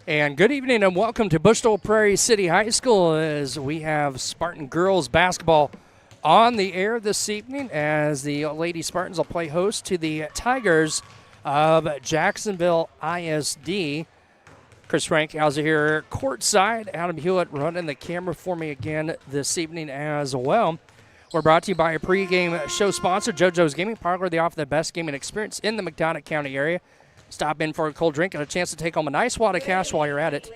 And good evening and welcome to Bushnell-Prairie City High School as we have Spartan girls basketball on the air this evening as the Lady Spartans will play host to the Tigers of Jacksonville ISD. Chris Frankhauser here courtside. Adam Hulett running the camera for me again this evening as well. We're brought to you by a pregame show sponsor, JoJo's Gaming Parlor. They offer the best gaming experience in the McDonough County area. Stop in for a cold drink and a chance to take home a nice wad of cash while you're at it.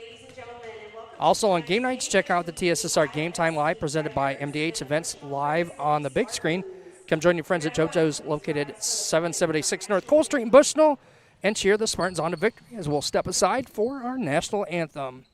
Also on game nights, check out the TSSR Game Time Live presented by MDH Events live on the big screen. Come join your friends at JoJo's located 776 North Cole Street in Bushnell and cheer the Spartans on to victory as we'll step aside for our national anthem.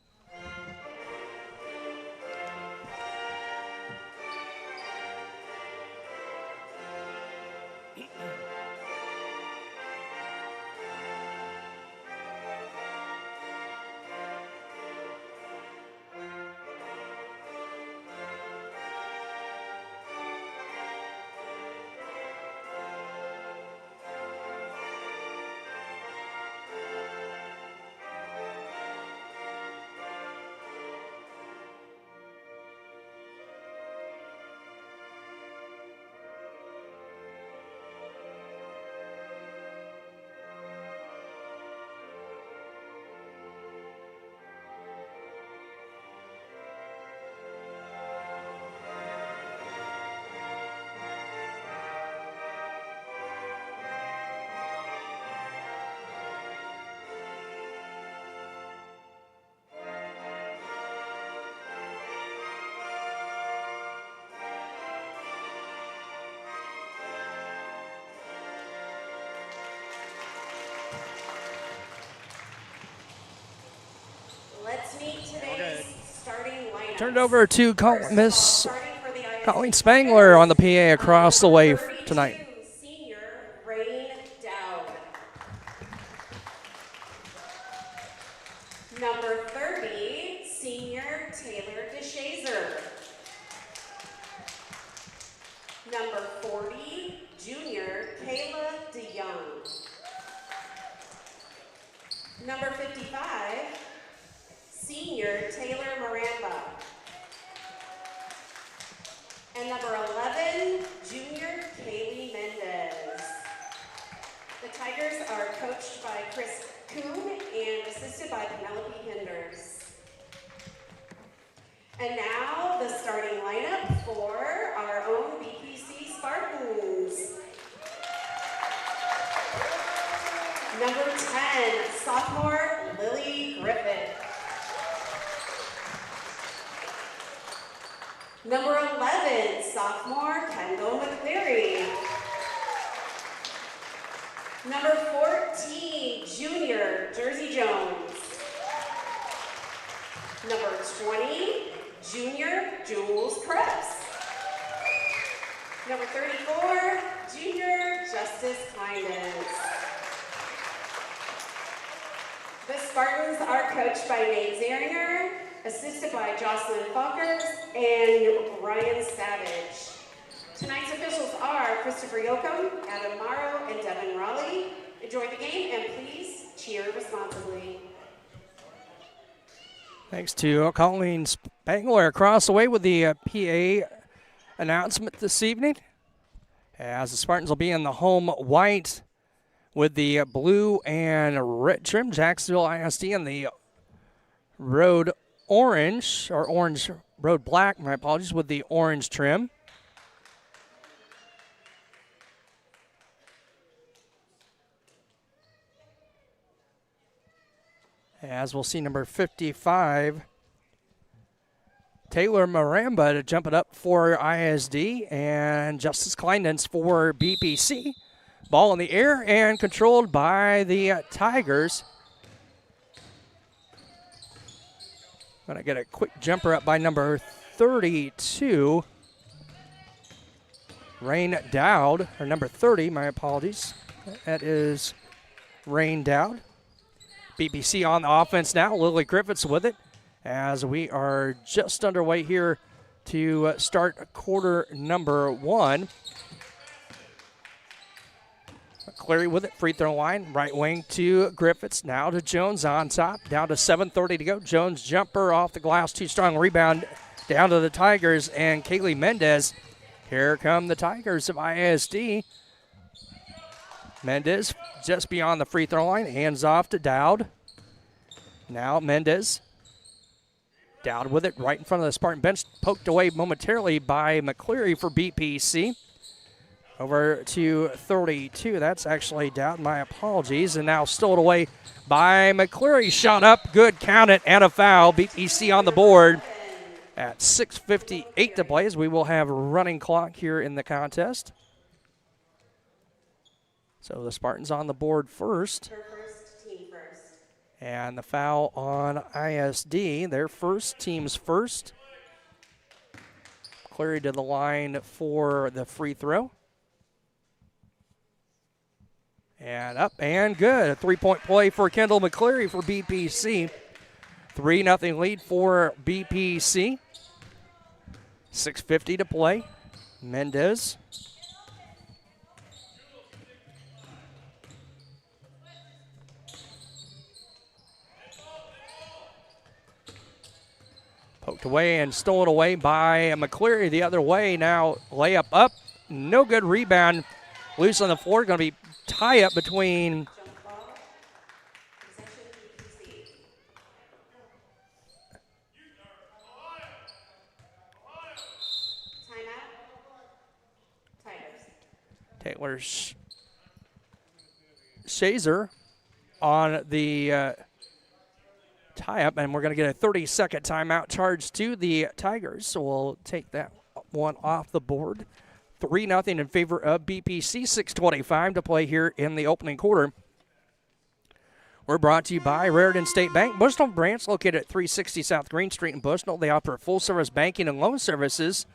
Let's meet today's starting lineup. Turn it over to Miss Colleen Spangler on the PA across the way tonight. Senior Rain Dowd. Number 30, Senior Taylor DeShazer. Number 40, Junior Kayla DeYoung. Number 55, Senior Taylor Miranda. And number 11, Junior Kaylee Mendez. The Tigers are coached by Chris Kuhn and assisted by Penelope Hinders. And now the starting lineup for our own BPC Spartans. Number 10, sophomore Lily Griffith. Number 11, sophomore Kendall McCleary. Number 14, junior Jersey Jones. Number 20, junior Jules Krebs. Number 34, junior Justice Kleinens. The Spartans are coached by Nate Zeringer, assisted by Jocelyn Falkers and Ryan Savage. Tonight's officials are Christopher Yoakum, Adam Morrow, and Devin Raleigh. Enjoy the game and please cheer responsibly. Thanks to Colleen Spangler across the way with the PA announcement this evening. As the Spartans will be in the home white with the blue and red trim. Jacksonville ISD in the road orange, or orange road black, my apologies, with the orange trim. As we'll see number 55, Taylor Maramba to jump it up for ISD, and Justice Kleinens for BPC. Ball in the air and controlled by the Tigers. Going to get a quick jumper up by number 32, Rain Dowd, or number 30, my apologies. That is Rain Dowd. BPC on the offense now. Lily Griffiths with it as we are just underway here to start quarter number one. McCleary with it, free throw line, right wing to Griffiths, now to Jones on top, down to 7:30 to go. Jones jumper off the glass, too strong, rebound down to the Tigers and Kaylee Mendez. Here come the Tigers of ISD. Mendez just beyond the free throw line, hands off to Dowd. Now Mendez. Dowd with it right in front of the Spartan bench, poked away momentarily by McCleary for BPC. Over to 32. That's actually Dowd. My apologies. And now stolen away by McCleary. Shot up. Good. Count it. And a foul. BPC on the board at 6:58 to play as we will have a running clock here in the contest. So the Spartans on the board first. Team first. And the foul on ISD. Their first, team's first. McCleary to the line for the free throw. And up and good. A three-point play for Kendall McCleary for BPC. 3-0 lead for BPC. 6:50 to play. Mendez. Poked away and stolen away by McCleary the other way. Now layup up. No good. Rebound. Loose on the floor. Going to be tie up between Taylor Shazer on the tie-up, and we're going to get a 30-second timeout charged to the Tigers, so we'll take that one off the board. 3-0 in favor of BPC, 6:25 to play here in the opening quarter. We're brought to you by Raritan State Bank. Bushnell branch located at 360 South Green Street in Bushnell. They offer full-service banking and loan services.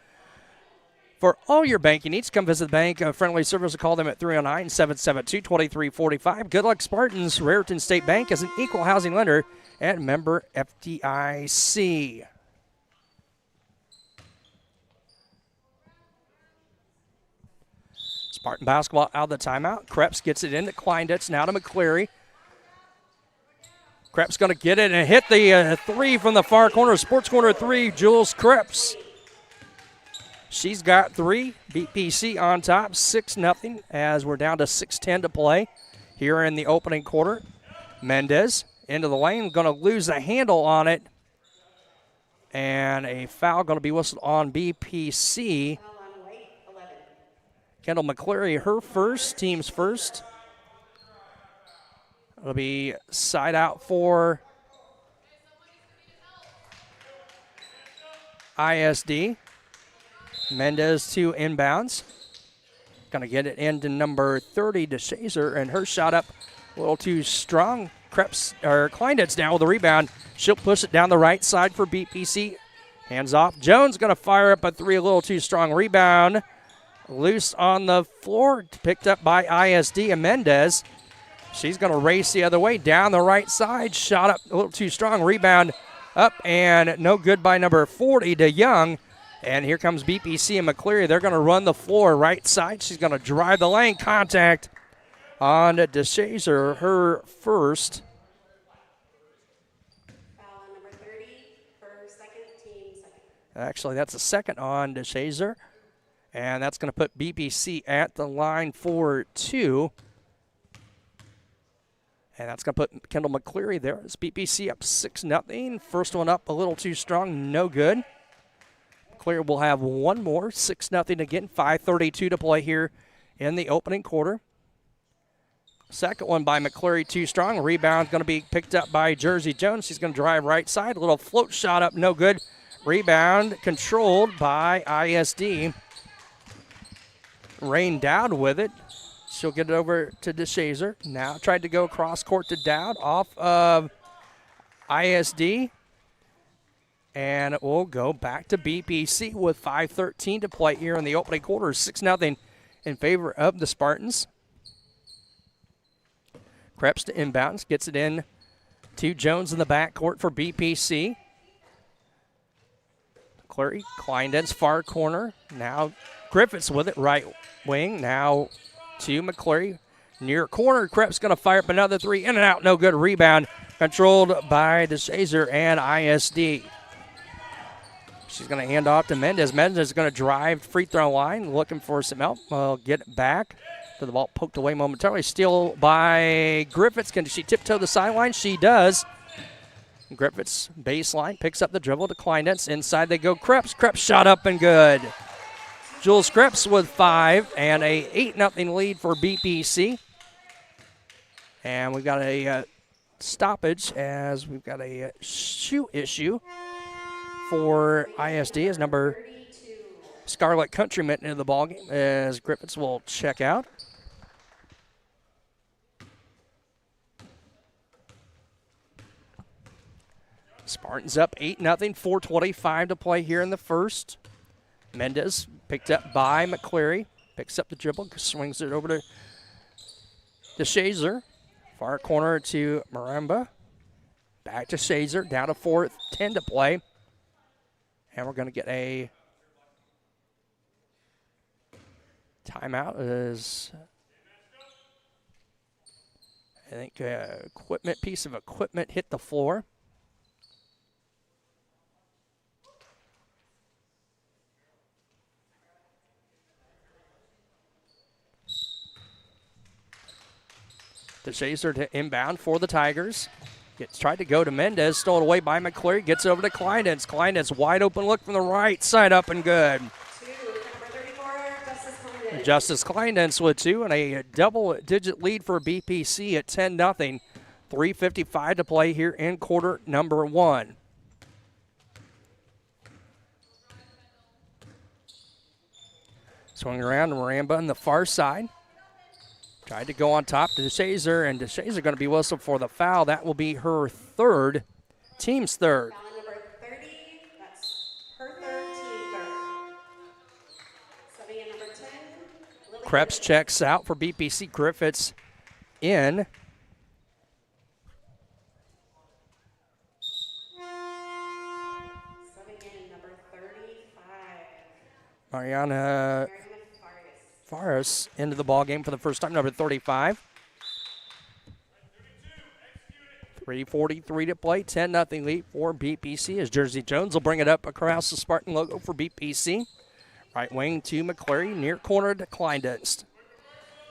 For all your banking needs, come visit the bank. Friendly service will call them at 309-772-2345. Good luck, Spartans. Raritan State Bank is an equal housing lender and member FDIC. Spartan basketball out of the timeout. Kreps gets it into Kleinditz, now to McCleary. Kreps going to get it and hit the three from the far corner. Sports corner three, Jules Kreps. She's got three. BPC on top, 6-0 as we're down to 6:10 to play here in the opening quarter. Mendez into the lane, going to lose the handle on it. And a foul going to be whistled on BPC. Kendall McCleary, her first, team's first. It'll be side out for ISD. Mendez to inbounds. Going to get it into number 30 to Shazer, and her shot up a little too strong. Kleinditz down with the rebound. She'll push it down the right side for BPC. Hands off. Jones going to fire up a three, a little too strong. Rebound. Loose on the floor, picked up by ISD and Mendez. She's going to race the other way down the right side. Shot up a little too strong. Rebound up and no good by number 40 to Young. And here comes BPC and McCleary. They're going to run the floor right side. She's going to drive the lane. Contact on DeShazer, her first. Foul on number 30 for second, team second. Actually, that's a second on DeShazer. And that's going to put BPC at the line for two. And that's going to put Kendall McCleary there. It's BPC up 6-0. First one up a little too strong, no good. McCleary will have one more, 6-0 again, 5:32 to play here in the opening quarter. Second one by McCleary, too strong. Rebound going to be picked up by Jersey Jones. She's going to drive right side. A little float shot up, no good. Rebound controlled by ISD. Rain Dowd with it. She'll get it over to DeShazer. Now tried to go across court to Dowd off of ISD. And it will go back to BPC with 5:13 to play here in the opening quarter. 6-0 in favor of the Spartans. Kreps to inbounds. Gets it in to Jones in the backcourt for BPC. McCleary, Kleinditz, far corner. Now Griffiths with it, right wing. Now to McCleary. Near corner, Krepp's going to fire up another three. In and out, no good. Rebound controlled by DeShazer and ISD. She's going to hand off to Mendez. Mendez is going to drive free throw line, looking for some help. Well, get it back. To the ball poked away momentarily. Steal by Griffiths. Can she tiptoe the sideline? She does. Griffiths baseline, picks up the dribble to Kleinitz. Inside they go Kreps. Kreps shot up and good. Jules Kreps with 5 and a 8-0 lead for BPC. And we've got a stoppage as we've got a shoe issue for ISD as number Scarlett Countryman into the ballgame as Griffiths will check out. Spartans up 8-0, 4:25 to play here in the first. Mendez picked up by McCleary. Picks up the dribble, swings it over to DeShazer. Far corner to Maramba. Back to Shazer, down to 4:10 to play. And we're going to get a timeout as I think piece of equipment hit the floor. DeShazer to inbound for the Tigers. Tried to go to Mendez, stole it away by McCleary, gets over to Kleinitz. Kleinitz wide open look from the right side, up and good. Justice Kleinitz with 2 and a double-digit lead for BPC at 10-0. 3:55 to play here in quarter number 1. Swing around to Maramba on the far side. Tried to go on top to DeShazer, and DeShazer going to be whistled for the foul. That will be her third, team's third. Foul number 30, that's her third, team third. Subbing in number 10, Kreps checks out for BPC. Griffiths in. Subbing in number 35. Mariana Faris into the ball game for the first time, number 35. 3:43 to play, 10-0 lead for BPC as Jersey Jones will bring it up across the Spartan logo for BPC. Right wing to McCleary, near corner to Kleindienst.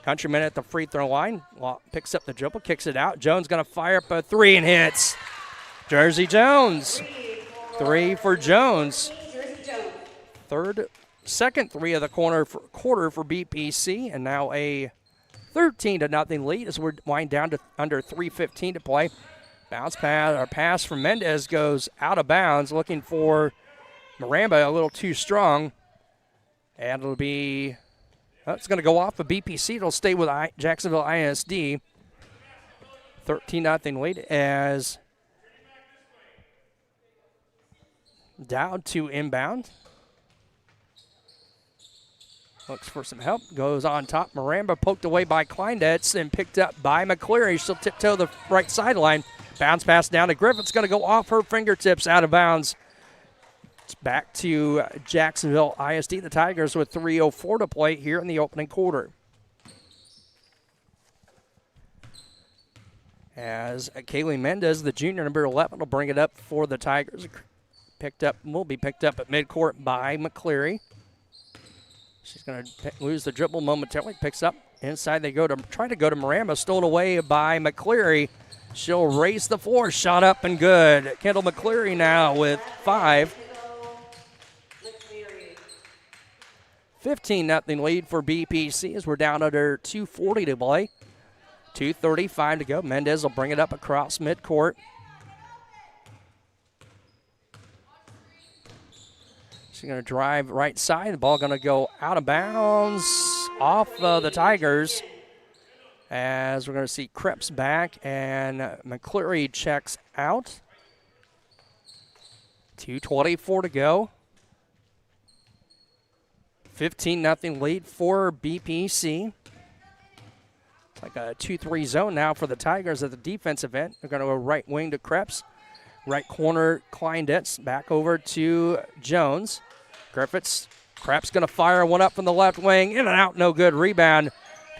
Countryman at the free throw line, picks up the dribble, kicks it out. Jones going to fire up a 3 and hits. Jersey Jones, 3 for Jones. Second 3 of the quarter for BPC, and now a 13-0 lead as we're wind down to under 3:15 to play. Pass from Mendez goes out of bounds, looking for Maramba, a little too strong, and it'll be. It's going to go off of BPC. It'll stay with Jacksonville ISD. 13-0 lead as down to inbound. Looks for some help. Goes on top. Maramba poked away by Kleindienst and picked up by McCleary. She'll tiptoe the right sideline. Bounce pass down to Griffiths. Going to go off her fingertips, out of bounds. It's back to Jacksonville ISD. The Tigers with 3:04 to play here in the opening quarter. As Kaylee Mendez, the junior, number 11, will bring it up for the Tigers. Will be picked up at midcourt by McCleary. She's going to lose the dribble momentarily. Picks up inside. They try to go to Maramba. Stolen away by McCleary. She'll raise the floor. Shot up and good. Kendall McCleary now with 5. 15-0 lead for BPC as we're down under 2:40 to play. 2:35 to go. Mendez will bring it up across midcourt. She's going to drive right side. The ball going to go out of bounds off the Tigers as we're going to see Kreps back and McCleary checks out. 2:24 to go. 15-0 lead for BPC. It's like a 2-3 zone now for the Tigers at the defensive end. They're going to go right wing to Kreps. Right corner, Kleindienst. Back over to Jones. Griffiths. Kreps going to fire one up from the left wing. In and out, no good. Rebound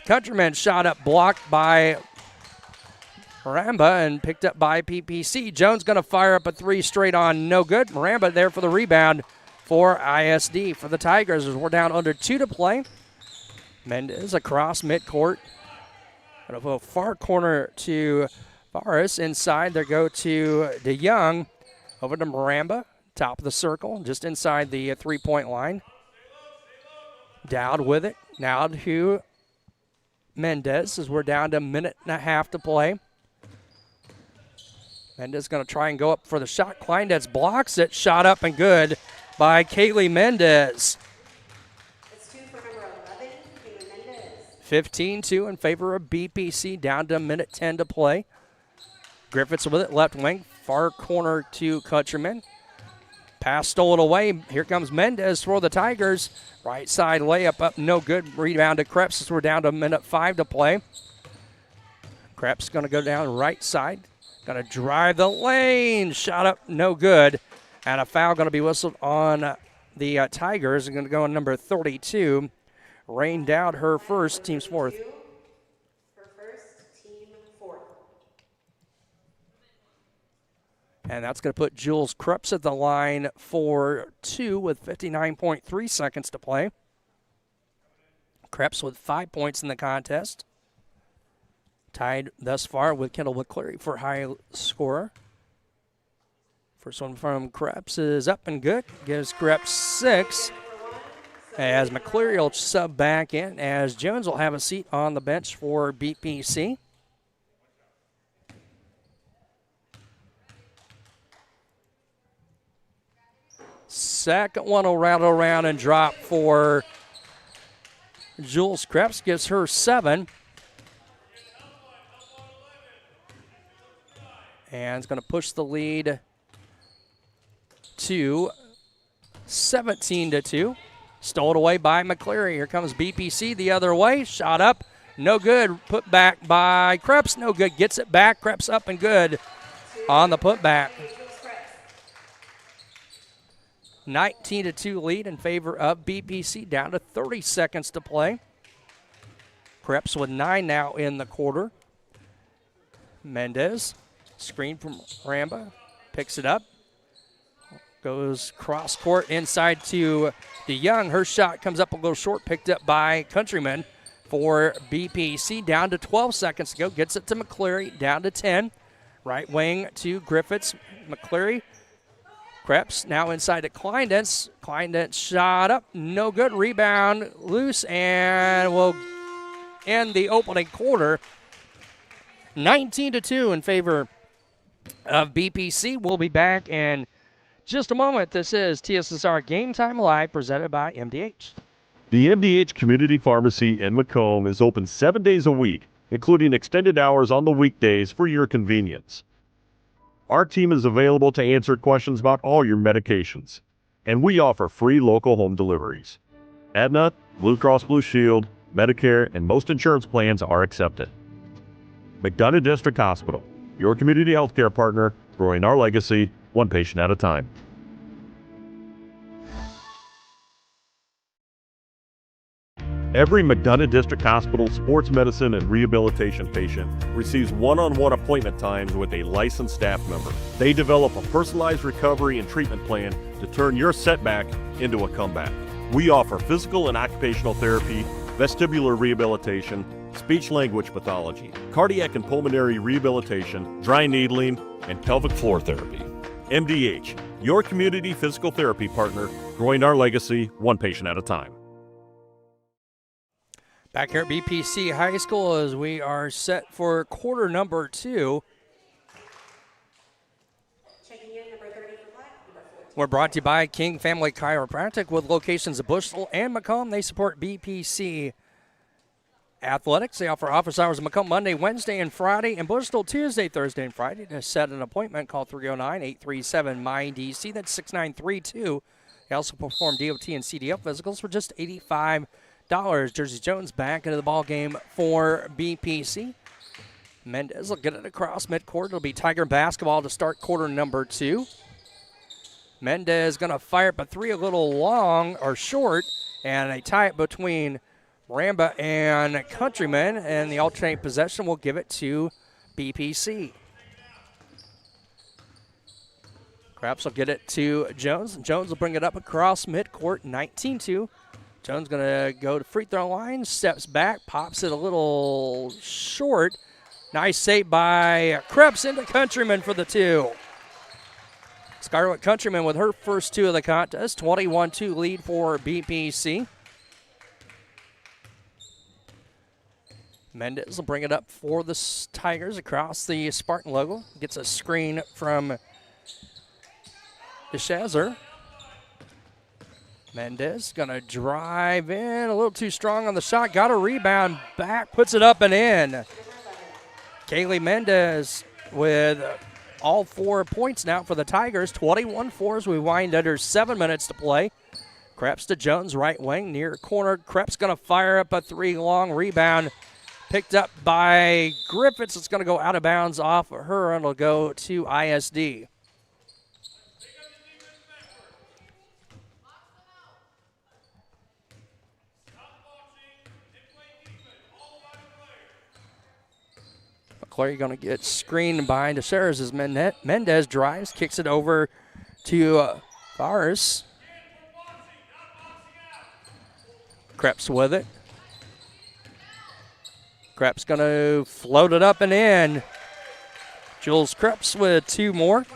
Countryman shot up, blocked by Maramba and picked up by PPC. Jones going to fire up a three straight on, no good. Maramba there for the rebound for ISD. For the Tigers, as we're down under 2 to play. Mendez across midcourt. Out of a far corner to Forrest. Inside, they go to DeYoung. Over to Maramba, top of the circle, just inside the three-point line. Dowd with it. Now to Mendez as we're down to a minute and a half to play. Mendez going to try and go up for the shot. Kleinetz blocks it. Shot up and good by Kaylee Mendez. It's 2 for number 11, Kaylee Mendez. 15-2 in favor of BPC, down to a minute 10 to play. Griffiths with it, left wing, far corner to Countryman. Pass stolen away. Here comes Mendez for the Tigers. Right side layup up, no good. Rebound to Krebs as we're down to a minute 5 to play. Krebs going to go down right side. Going to drive the lane. Shot up, no good. And a foul going to be whistled on the Tigers. They're going to go on number 32. Rain Dowd, her first, team's fourth. Her first, team fourth. And that's going to put Jules Krebs at the line for 2 with 59.3 seconds to play. Krebs with 5 points in the contest. Tied thus far with Kendall McCleary for high scorer. First one from Krebs is up and good. Gives Krebs 6. As McCleary will sub back in, as Jones will have a seat on the bench for BPC. Second one will rattle around and drop for Jules Krebs. Gives her 7. And it's going to push the lead to 17-2. Stolen away by McCleary. Here comes BPC the other way. Shot up. No good. Put back by Krebs. No good. Gets it back. Krebs up and good on the putback. 19-2 lead in favor of BPC. Down to 30 seconds to play. Krebs with 9 now in the quarter. Mendez. Screen from Ramba. Picks it up. Goes cross court inside to DeYoung. Her shot comes up a little short. Picked up by Countryman for BPC. Down to 12 seconds to go. Gets it to McCleary. Down to 10. Right wing to Griffiths. McCleary. Krebs now inside to Kleinetz. Kleinetz shot up. No good. Rebound loose. And will end the opening quarter. 19-2 in favor of BPC. We'll be back in just a moment. This is TSSR Game Time Live, presented by MDH. The MDH Community Pharmacy in Macomb is open 7 days a week, including extended hours on the weekdays for your convenience. Our team is available to answer questions about all your medications, and we offer free local home deliveries. Aetna, Blue Cross Blue Shield, Medicare, and most insurance plans are accepted. McDonough District Hospital, your community healthcare partner, growing our legacy one patient at a time. Every McDonough District Hospital sports medicine and rehabilitation patient receives one-on-one appointment times with a licensed staff member. They develop a personalized recovery and treatment plan to turn your setback into a comeback. We offer physical and occupational therapy, vestibular rehabilitation, speech-language pathology, cardiac and pulmonary rehabilitation, dry needling, and pelvic floor therapy. MDH, your community physical therapy partner, growing our legacy one patient at a time. Back here at BPC High School as we are set for quarter number 2. Checking in, number 30 for black, number 14. We're brought to you by King Family Chiropractic with locations at Bushnell and Macomb. They support BPC Athletics. They offer office hours in Macomb Monday, Wednesday, and Friday, and Bushnell Tuesday, Thursday, and Friday. To set an appointment, call 309-837-MyDC. That's 6932. They also perform DOT and CDL physicals for just $85. Jersey Jones back into the ball game for BPC. Mendez will get it across midcourt. It'll be Tiger basketball to start quarter number 2. Mendez going to fire up a three a little long or short, and they tie it between Ramba and Countryman, and the alternate possession will give it to BPC. Craps will get it to Jones. Jones will bring it up across midcourt, 19-2. Jones going to go to free throw line, steps back, pops it a little short. Nice save by Krebs into Countryman for the 2. Scarlett Countryman with her first 2 of the contest, 21-2 lead for BPC. Mendez will bring it up for the Tigers across the Spartan logo. Gets a screen from DeShazer. Mendez gonna drive in a little too strong on the shot. Got a rebound back, puts it up and in. Kaylee Mendez with all 4 points now for the Tigers. 21-4 as we wind under 7 minutes to play. Krebs to Jones, right wing, near corner. Krebs gonna fire up a 3 long rebound. Picked up by Griffiths. It's gonna go out of bounds off of her and it'll go to ISD. McClary going to get screened by DeShares as Mendez drives, kicks it over to Faris. Krebs with it. Krebs going to float it up and in. Jules Krebs with 2 more.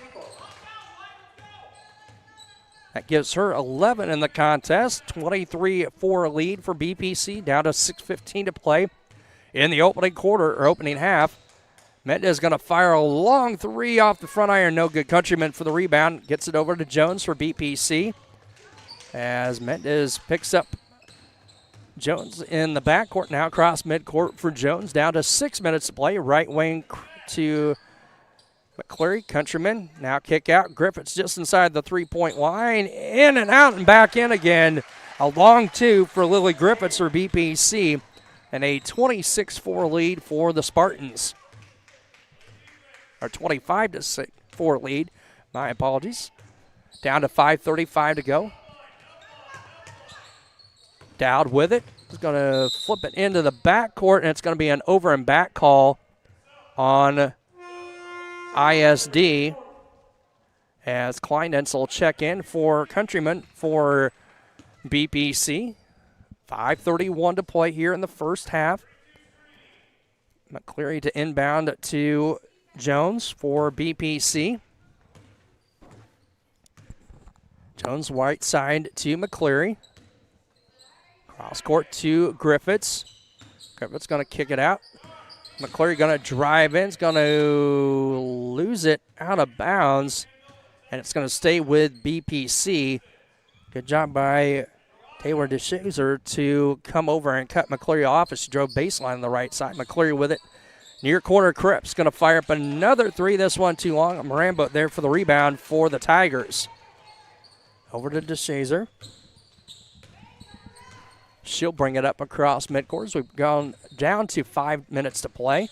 That gives her 11 in the contest. 23-4 lead for BPC, down to 6:15 to play in the opening quarter, or opening half. Mendez going to fire a long 3 off the front iron. No good. Countryman for the rebound. Gets it over to Jones for BPC. As Mendez picks up Jones in the backcourt now. Across midcourt for Jones. Down to 6 minutes to play. Right wing to McCleary. Countryman now kick out. Griffiths just inside the 3-point line. In and out and back in again. A long 2 for Lily Griffiths for BPC. And a 26-4 lead for the Spartans. Or 25-4 lead. My apologies. Down to 5:35 to go. Dowd with it. He's going to flip it into the backcourt, and it's going to be an over and back call on ISD. As Kleinentz will check in for Countryman for BPC. 5:31 to play here in the first half. McCleary to inbound to Jones for BPC. Jones right side to McCleary. Cross court to Griffiths. Griffiths going to kick it out. McCleary going to drive in. It's going to lose it out of bounds. And it's going to stay with BPC. Good job by Taylor DeShazer to come over and cut McCleary off as she drove baseline on the right side. McCleary with it. Near corner, Krebs going to fire up another 3. This one too long. Marambo there for the rebound for the Tigers. Over to DeShazer. She'll bring it up across midcourt. We've gone down to 5 minutes to play.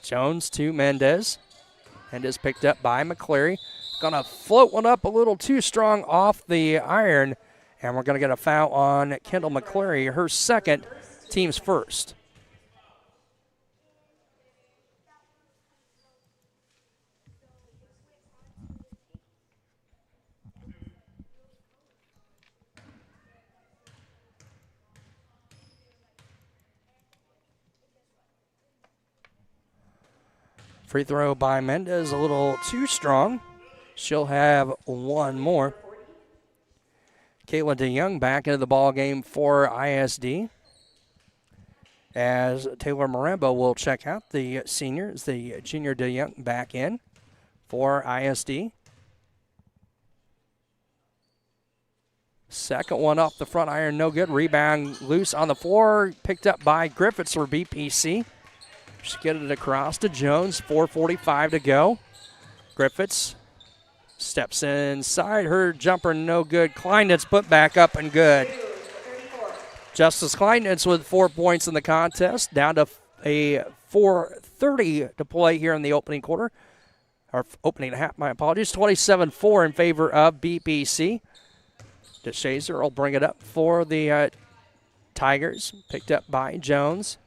Jones to Mendez. Mendez picked up by McCleary. Going to float one up a little too strong off the iron. And we're going to get a foul on Kendall McCleary, her second, team's first. Free throw by Mendez, a little too strong. She'll have 1 more. Kayla DeYoung back into the ball game for ISD. As Taylor Marambo will check out the seniors, the junior DeYoung back in for ISD. Second one off the front iron, no good. Rebound loose on the floor, picked up by Griffiths for BPC. Just get it across to Jones, 4:45 to go. Griffiths steps inside, her jumper no good. Kleinitz put back up and good. Justice Kleinitz with 4 points in the contest, down to a 4:30 to play here in the opening quarter. Or opening half, my apologies. 27-4 in favor of BPC. DeShazer will bring it up for the Tigers, picked up by Jones.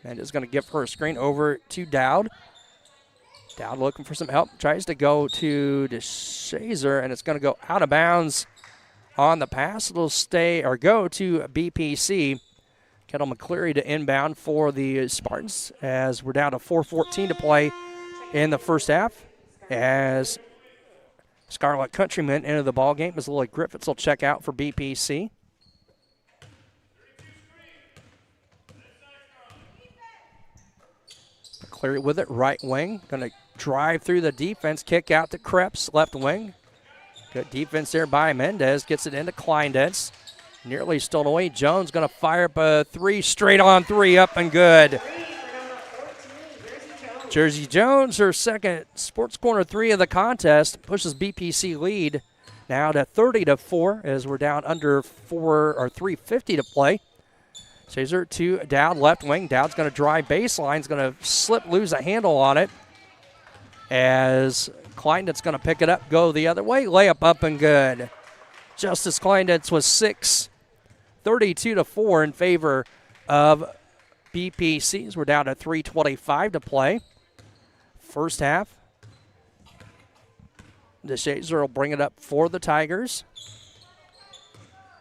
And is going to give her a screen over to Dowd. Dowd looking for some help. Tries to go to DeShazer, and it's going to go out of bounds on the pass. It'll stay or go to BPC. Kendall McCleary to inbound for the Spartans as we're down to 4:14 to play in the first half. As Scarlet Countrymen enter the ball game as Lily Griffiths will check out for BPC. McCleary with it, right wing. Going to drive through the defense, kick out to Kreps, left wing. Good defense there by Mendez. Gets it into Kleindenz. Nearly stolen away. Jones going to fire up a three, straight on three, up and good. Jersey Jones, her second Sports Corner 3 of the contest, pushes BPC lead now to 30-4 as we're down under 3:50 to play. Caesar to Dowd, left wing. Dowd's going to drive baseline. He's going to lose a handle on it. As Kleinden's going to pick it up, go the other way. Layup up and good. Justice Kleinden's was 6, 32-4 in favor of BPCs. We're down to 3:25 to play. First half. DeShazer will bring it up for the Tigers.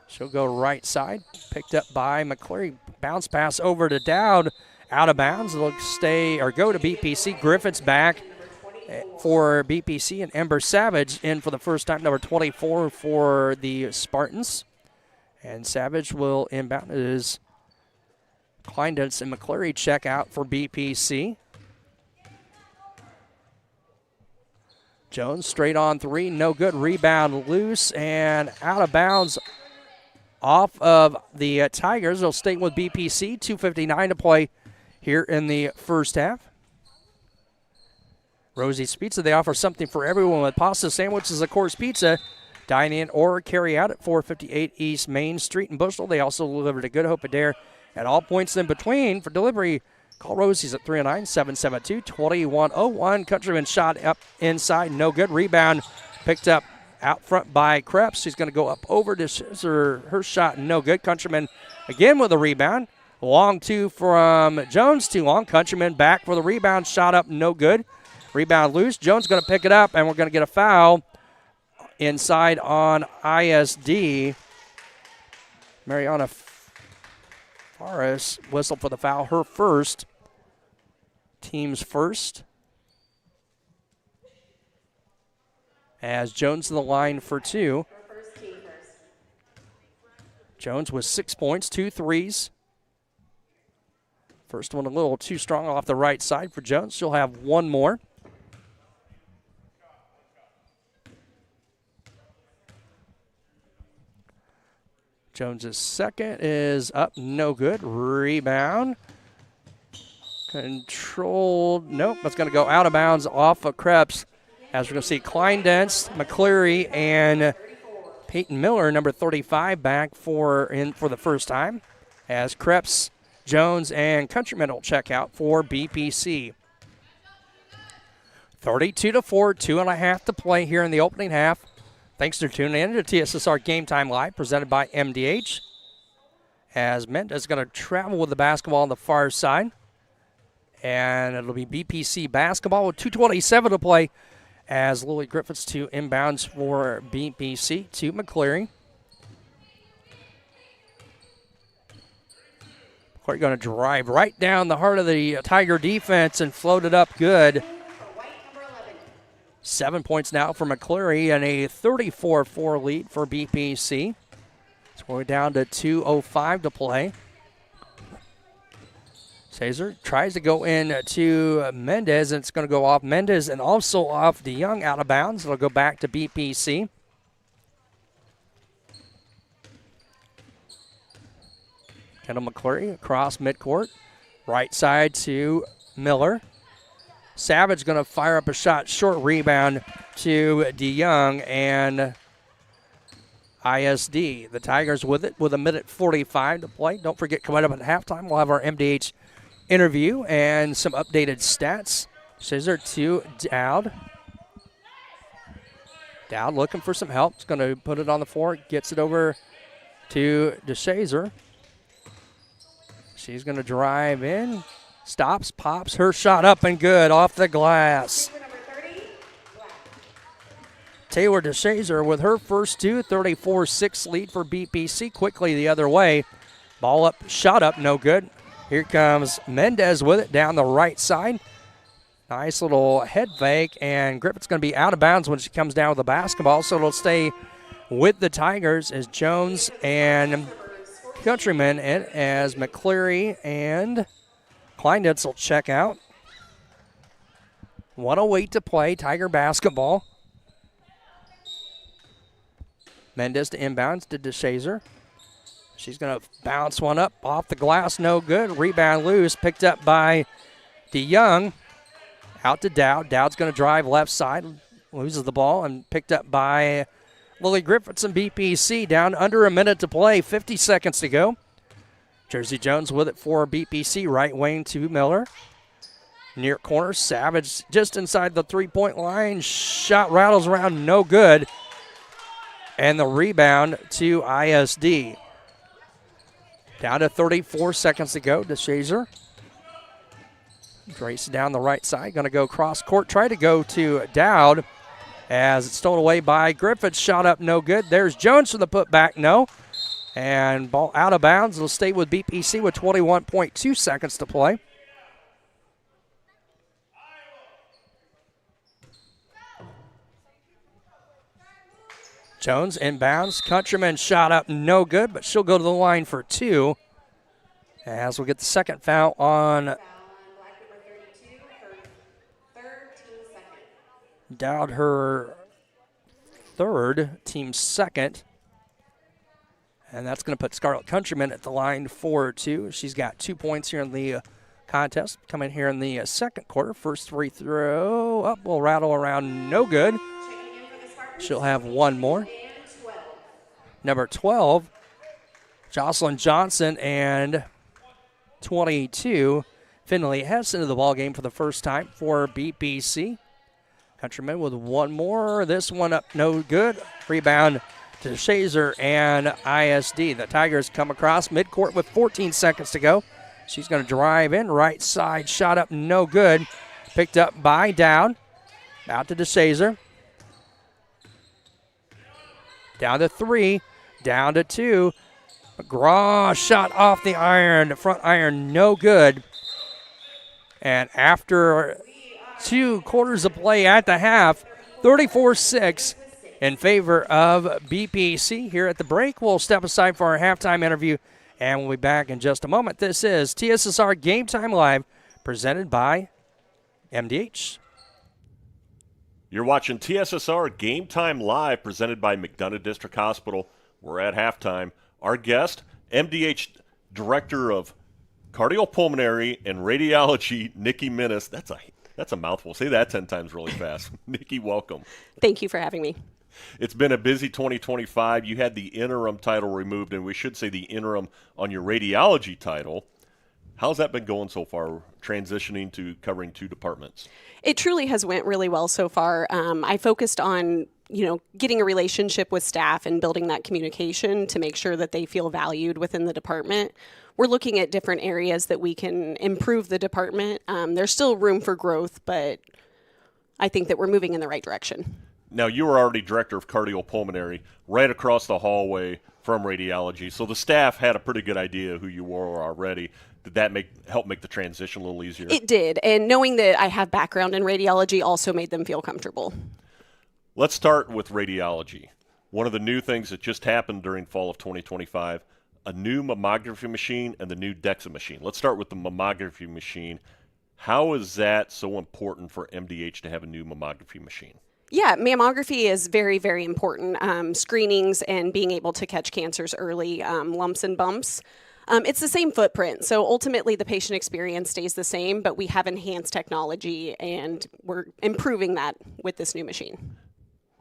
She'll go right side. Picked up by McCleary. Bounce pass over to Dowd. Out of bounds. It'll stay or go to BPC. Griffiths back for BPC, and Ember Savage in for the first time, number 24 for the Spartans. And Savage will inbound as Kleindenz and McCleary check out for BPC. Jones straight on three, no good. Rebound loose and out of bounds off of the Tigers. They'll stay with BPC. 2:59 to play here in the first half. Rosie's Pizza, they offer something for everyone with pasta sandwiches, of course, pizza. Dine in or carry out at 458 East Main Street in Bushnell. They also deliver to Good Hope Adair at all points in between. For delivery, call Rosie's at 309-772-2101. Countryman shot up inside, no good. Rebound picked up out front by Kreps. She's going to go up over to Scissor. Her shot, no good. Countryman again with a rebound. Long two from Jones, too long. Countryman back for the rebound. Shot up, no good. Rebound loose. Jones going to pick it up, and we're going to get a foul inside on ISD. Mariana Faris whistle for the foul. Her first. Team's first. As Jones to the line for two. Jones with 6 points, 2 threes. First one a little too strong off the right side for Jones. She'll have one more. Jones's second is up, no good. Rebound. Controlled, nope, that's going to go out of bounds off of Kreps. As we're going to see Kleindenz, McCleary, and Peyton Miller, number 35, back for the first time. As Kreps, Jones, and Countryman will check out for BPC. 32-4, 2.5 to play here in the opening half. Thanks for tuning in to TSSR Game Time Live, presented by MDH. As Mendez is going to travel with the basketball on the far side. And it'll be BPC basketball with 2:27 to play as Lily Griffiths to inbounds for BPC to McCleary. McCleary going to drive right down the heart of the Tiger defense and float it up good. 7 points now for McCleary and a 34-4 lead for BPC. So we're down to 2:05 to play. Caesar tries to go in to Mendez, and it's going to go off Mendez and also off DeYoung out of bounds. It'll go back to BPC. Kendall McCleary across midcourt. Right side to Miller. Savage going to fire up a shot, short rebound to DeYoung and ISD. The Tigers with it with 1:45 to play. Don't forget, coming up at halftime, we'll have our MDH interview and some updated stats. Scissor to Dowd. Dowd looking for some help. He's going to put it on the floor. Gets it over to DeShazer. She's going to drive in, stops, pops her shot up and good off the glass. Taylor DeShazer with her first two, 34-6 lead for BPC. Quickly the other way. Ball up, shot up, no good. Here comes Mendez with it down the right side. Nice little head fake, and Griffith's going to be out of bounds when she comes down with the basketball, so it'll stay with the Tigers as Jones and Countryman, and as McCleary and Kleinitz will check out. 1:08 to play, Tiger basketball. Mendez to inbounds to DeShazer. She's going to bounce one up off the glass, no good. Rebound loose, picked up by DeYoung. Out to Dowd. Dowd's going to drive left side, loses the ball, and picked up by Lily Griffiths and BPC. Down under a minute to play, 50 seconds to go. Jersey Jones with it for BPC, right wing to Miller. Near corner, Savage just inside the three-point line. Shot rattles around, no good. And the rebound to ISD. Down to 34 seconds to go. DeShazer. Grace down the right side. Going to go cross court. Try to go to Dowd as it's stolen away by Griffith. Shot up, no good. There's Jones for the putback, no. And ball out of bounds. It'll stay with BPC with 21.2 seconds to play. Jones inbounds. Countryman shot up, no good, but she'll go to the line for two. As we'll get the second foul on Dowd, her third, team second. And that's going to put Scarlett Countryman at the line for two. She's got 2 points here in the contest. Coming here in the second quarter. First free throw up, will rattle around, no good. She'll have one more. Number 12, Jocelyn Johnson, and 22, Finley Hess into the ballgame for the first time for BPC. Countryman with one more. This one up, no good. Rebound to Shazer and ISD. The Tigers come across midcourt with 14 seconds to go. She's going to drive in, right side, shot up, no good. Picked up by Dowd. Out to DeShazer. Down to three, down to two. McGraw shot off the iron, front iron, no good. And after 2 quarters of play at the half, 34-6 in favor of BPC. Here at the break, we'll step aside for our halftime interview, and we'll be back in just a moment. This is TSSR Game Time Live, presented by MDH. You're watching TSSR Game Time Live, presented by McDonough District Hospital. We're at halftime. Our guest, MDH Director of Cardiopulmonary and Radiology, Nikki Minnis. That's a mouthful. Say that 10 times really fast. Nikki, welcome. Thank you for having me. It's been a busy 2025. You had the interim title removed, and we should say the interim on your radiology title. How's that been going so far, transitioning to covering 2 departments? It truly has went really well so far. I focused on, getting a relationship with staff and building that communication to make sure that they feel valued within the department. We're looking at different areas that we can improve the department. There's still room for growth, but I think that we're moving in the right direction. Now, you were already director of cardiopulmonary right across the hallway from radiology, so the staff had a pretty good idea who you were already. Did that help make the transition a little easier? It did, and knowing that I have background in radiology also made them feel comfortable. Let's start with radiology. One of the new things that just happened during fall of 2025, a new mammography machine and the new DEXA machine. Let's start with the mammography machine. How is that so important for MDH to have a new mammography machine? Yeah, mammography is very, very important. Screenings and being able to catch cancers early, lumps and bumps. It's the same footprint, so ultimately the patient experience stays the same, but we have enhanced technology, and we're improving that with this new machine.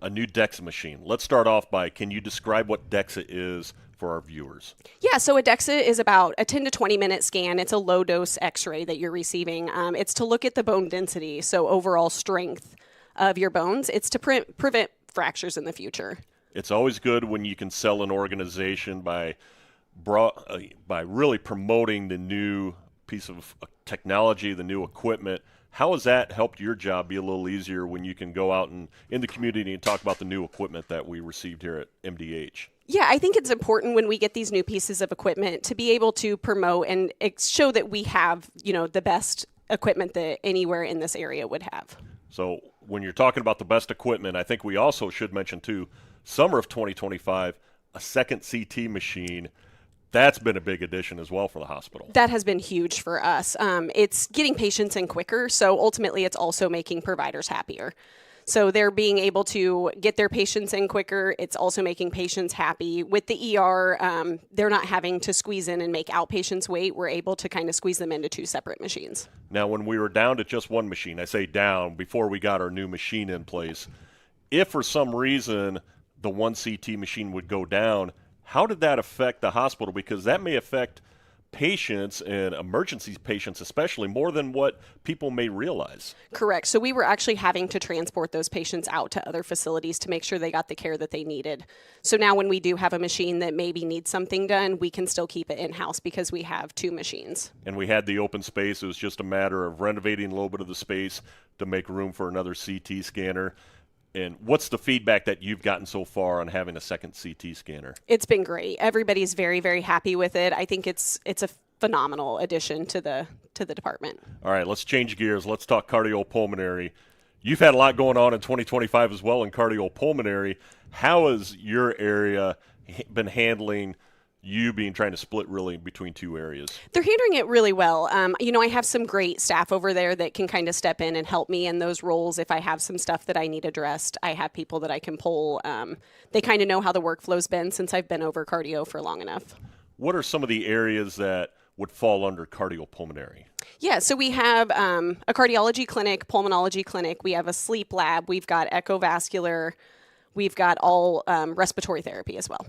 A new DEXA machine. Let's start off by, can you describe what DEXA is for our viewers? Yeah, so a DEXA is about a 10 to 20 minute scan. It's a low-dose x-ray that you're receiving. It's to look at the bone density, so overall strength of your bones. It's to prevent fractures in the future. It's always good when you can sell an organization by by really promoting the new piece of technology, the new equipment. How has that helped your job be a little easier when you can go out and in the community and talk about the new equipment that we received here at MDH? Yeah, I think it's important when we get these new pieces of equipment to be able to promote and show that we have, the best equipment that anywhere in this area would have. So when you're talking about the best equipment, I think we also should mention too, summer of 2025, a second CT machine. That's been a big addition as well for the hospital. That has been huge for us. It's getting patients in quicker, so ultimately it's also making providers happier. So they're being able to get their patients in quicker. It's also making patients happy. With the ER, they're not having to squeeze in and make outpatients wait. We're able to kind of squeeze them into two separate machines. Now, when we were down to just one machine, I say down before we got our new machine in place, if for some reason the one CT machine would go down, how did that affect the hospital? Because that may affect patients and emergency patients especially more than what people may realize. Correct. So we were actually having to transport those patients out to other facilities to make sure they got the care that they needed. So now when we do have a machine that maybe needs something done, we can still keep it in-house because we have two machines. And we had the open space. It was just a matter of renovating a little bit of the space to make room for another CT scanner. And what's the feedback that you've gotten so far on having a second CT scanner? It's been great. Everybody's very, very happy with it. I think it's a phenomenal addition to the department. All right, let's change gears. Let's talk cardiopulmonary. You've had a lot going on in 2025 as well in cardiopulmonary. How has your area been handling you trying to split really between two areas? They're handling it really well. I have some great staff over there that can kind of step in and help me in those roles. If I have some stuff that I need addressed, I have people that I can pull. They kind of know how the workflow's been since I've been over cardio for long enough. What are some of the areas that would fall under cardiopulmonary? Yeah, so we have a cardiology clinic, pulmonology clinic. We have a sleep lab. We've got echovascular. We've got all respiratory therapy as well.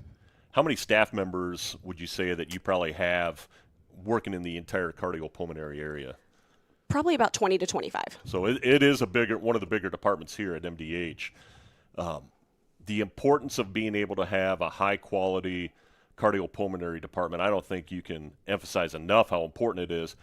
How many staff members would you say that you probably have working in the entire cardiopulmonary area? Probably about 20 to 25. So it is one of the bigger departments here at MDH. The importance of being able to have a high-quality cardiopulmonary department, I don't think you can emphasize enough how important it is.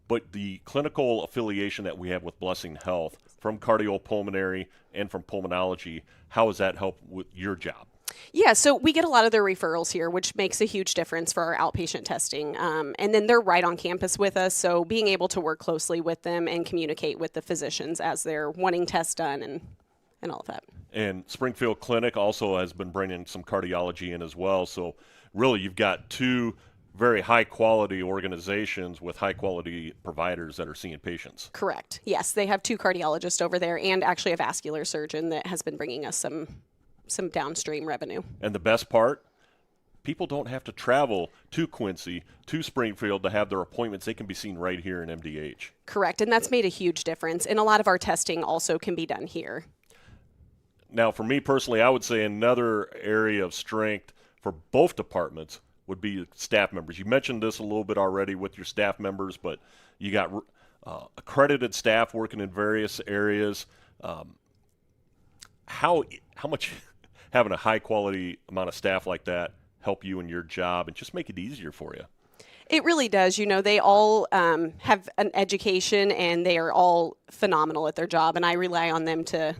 But the clinical affiliation that we have with Blessing Health from cardiopulmonary and from pulmonology, how has that helped with your job? Yeah, so we get a lot of their referrals here, which makes a huge difference for our outpatient testing. And then they're right on campus with us, so being able to work closely with them and communicate with the physicians as they're wanting tests done and all of that. And Springfield Clinic also has been bringing some cardiology in as well. So really you've got two very high-quality organizations with high-quality providers that are seeing patients. Correct. Yes, they have two cardiologists over there and actually a vascular surgeon that has been bringing us some downstream revenue. And the best part, people don't have to travel to Quincy, to Springfield to have their appointments. They can be seen right here in MDH. Correct, and that's made a huge difference. And a lot of our testing also can be done here. Now, for me personally, I would say another area of strength for both departments would be staff members. You mentioned this a little bit already with your staff members, but you got accredited staff working in various areas. How much having a high-quality amount of staff like that help you in your job and just make it easier for you? It really does. They all have an education, and they are all phenomenal at their job, and I rely on them to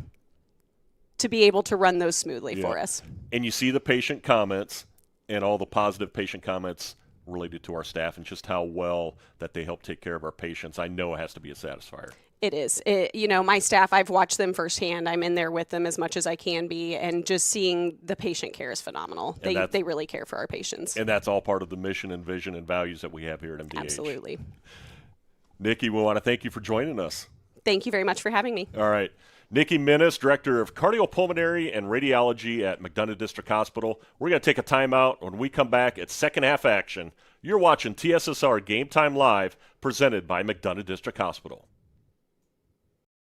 be able to run those smoothly for us. And you see the patient comments and all the positive patient comments related to our staff and just how well that they help take care of our patients. I know it has to be a satisfier. It is. My staff, I've watched them firsthand. I'm in there with them as much as I can be, and just seeing the patient care is phenomenal. They really care for our patients. And that's all part of the mission and vision and values that we have here at MDH. Absolutely. Nikki, we want to thank you for joining us. Thank you very much for having me. All right. Nikki Minnis, Director of Cardiopulmonary and Radiology at McDonough District Hospital. We're going to take a timeout. When we come back, it's second half action. You're watching TSSR Game Time Live, presented by McDonough District Hospital.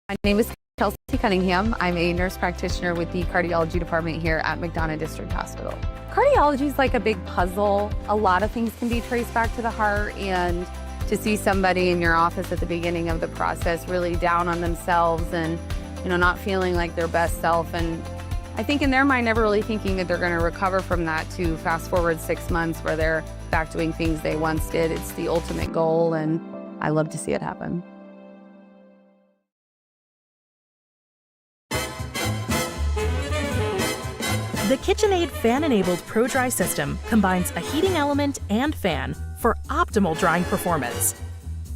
My name is Kelsey Cunningham. I'm a nurse practitioner with the cardiology department here at McDonough District Hospital. Cardiology is like a big puzzle. A lot of things can be traced back to the heart, and to see somebody in your office at the beginning of the process really down on themselves and not feeling like their best self and I think in their mind, never really thinking that they're going to recover from that, to fast forward 6 months where they're back doing things they once did. It's the ultimate goal, and I love to see it happen. The KitchenAid fan-enabled Pro Dry system combines a heating element and fan for optimal drying performance.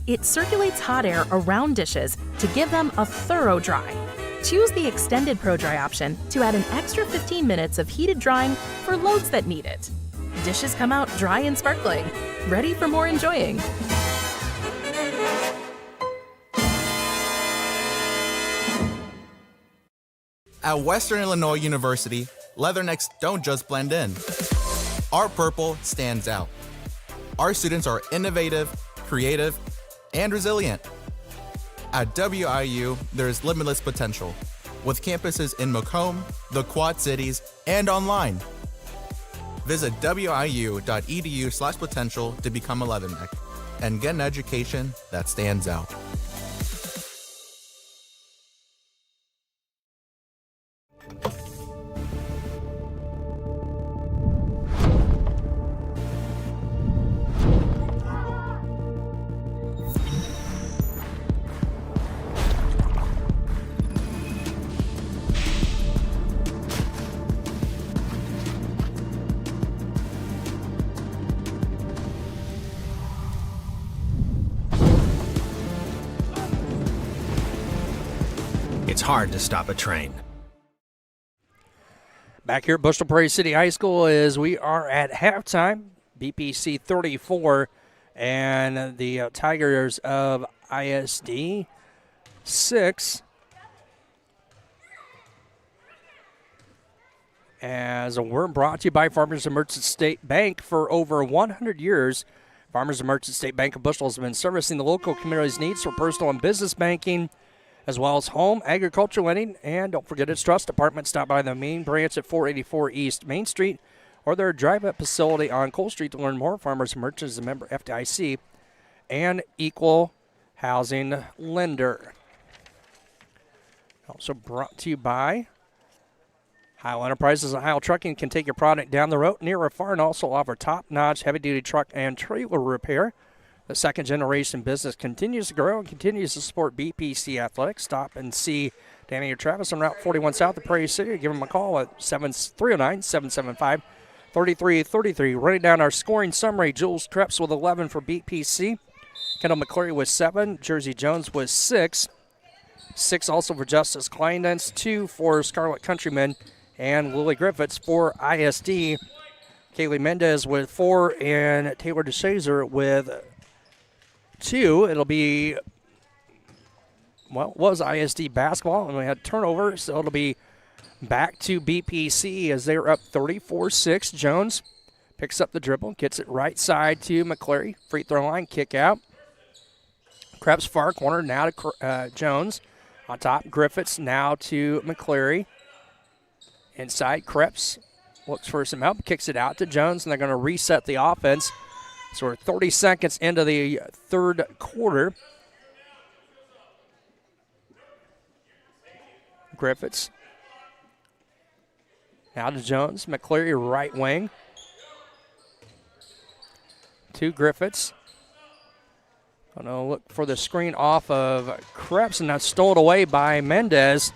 It circulates hot air around dishes to give them a thorough dry. Choose the extended Pro Dry option to add an extra 15 minutes of heated drying for loads that need it. Dishes come out dry and sparkling, ready for more enjoying. At Western Illinois University, leathernecks don't just blend in. Our purple stands out. Our students are innovative, creative, and resilient. At WIU, there's limitless potential, with campuses in Macomb, the Quad Cities, and online. Visit wiu.edu/potential to become a leatherneck and get an education that stands out. It's hard to stop a train. Back here at Bushnell-Prairie City High School as we are at halftime, BPC 34 and the Tigers of ISD 6. As we're brought to you by Farmers and Merchants State Bank. For over 100 years, Farmers and Merchants State Bank of Bushnell has been servicing the local community's needs for personal and business banking, as well as home, agriculture lending, and don't forget its trust department. Stop by the main branch at 484 East Main Street or their drive-up facility on Cole Street to learn more. Farmers and Merchants is a member FDIC and equal housing lender. Also brought to you by Heil Enterprises and Heil Trucking. Can take your product down the road, near or far, and also offer top-notch heavy-duty truck and trailer repair. The second-generation business continues to grow and continues to support BPC Athletics. Stop and see Danny or Travis on Route 41 south of Prairie City. Give them a call at 309-775-3333. Running down our scoring summary, Jules Krebs with 11 for BPC. Kendall McCleary with 7. Jersey Jones with 6. 6 also for Justice Kleindenz. 2 for Scarlet Countryman. And Lily Griffiths for ISD. Kaylee Mendez with 4. And Taylor DeShazer with 2. It'll be, well, it was ISD basketball, and we had turnover, so it'll be back to BPC as they're up 34-6. Jones picks up the dribble, gets it right side to McCleary. Free throw line, kick out. Krebs far corner, now to Jones. On top, Griffiths now to McCleary. Inside, Krebs looks for some help, kicks it out to Jones, and they're going to reset the offense. So we're 30 seconds into the third quarter. Griffiths. Now to Jones. McCleary right wing. To Griffiths. Going to look for the screen off of Krebs, and that's stolen away by Mendez.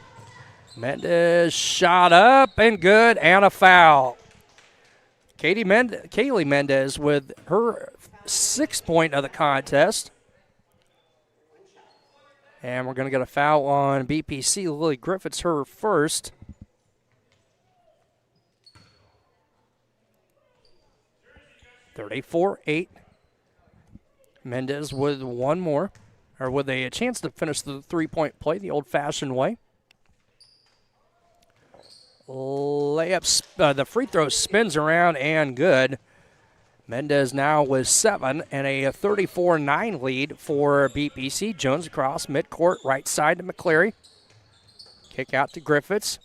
Mendez shot up and good, and a foul. Kaylee Mendez with her 6th point of the contest. And we're going to get a foul on BPC. Lily Griffiths, her first. (34-8). Mendez with one more, or with a chance to finish the three-point play the old-fashioned way. Layup, the free throw spins around and good. Mendez now with 7 and a 34-9 lead for BPC. Jones across midcourt, right side to McCleary. Kick out to Griffiths.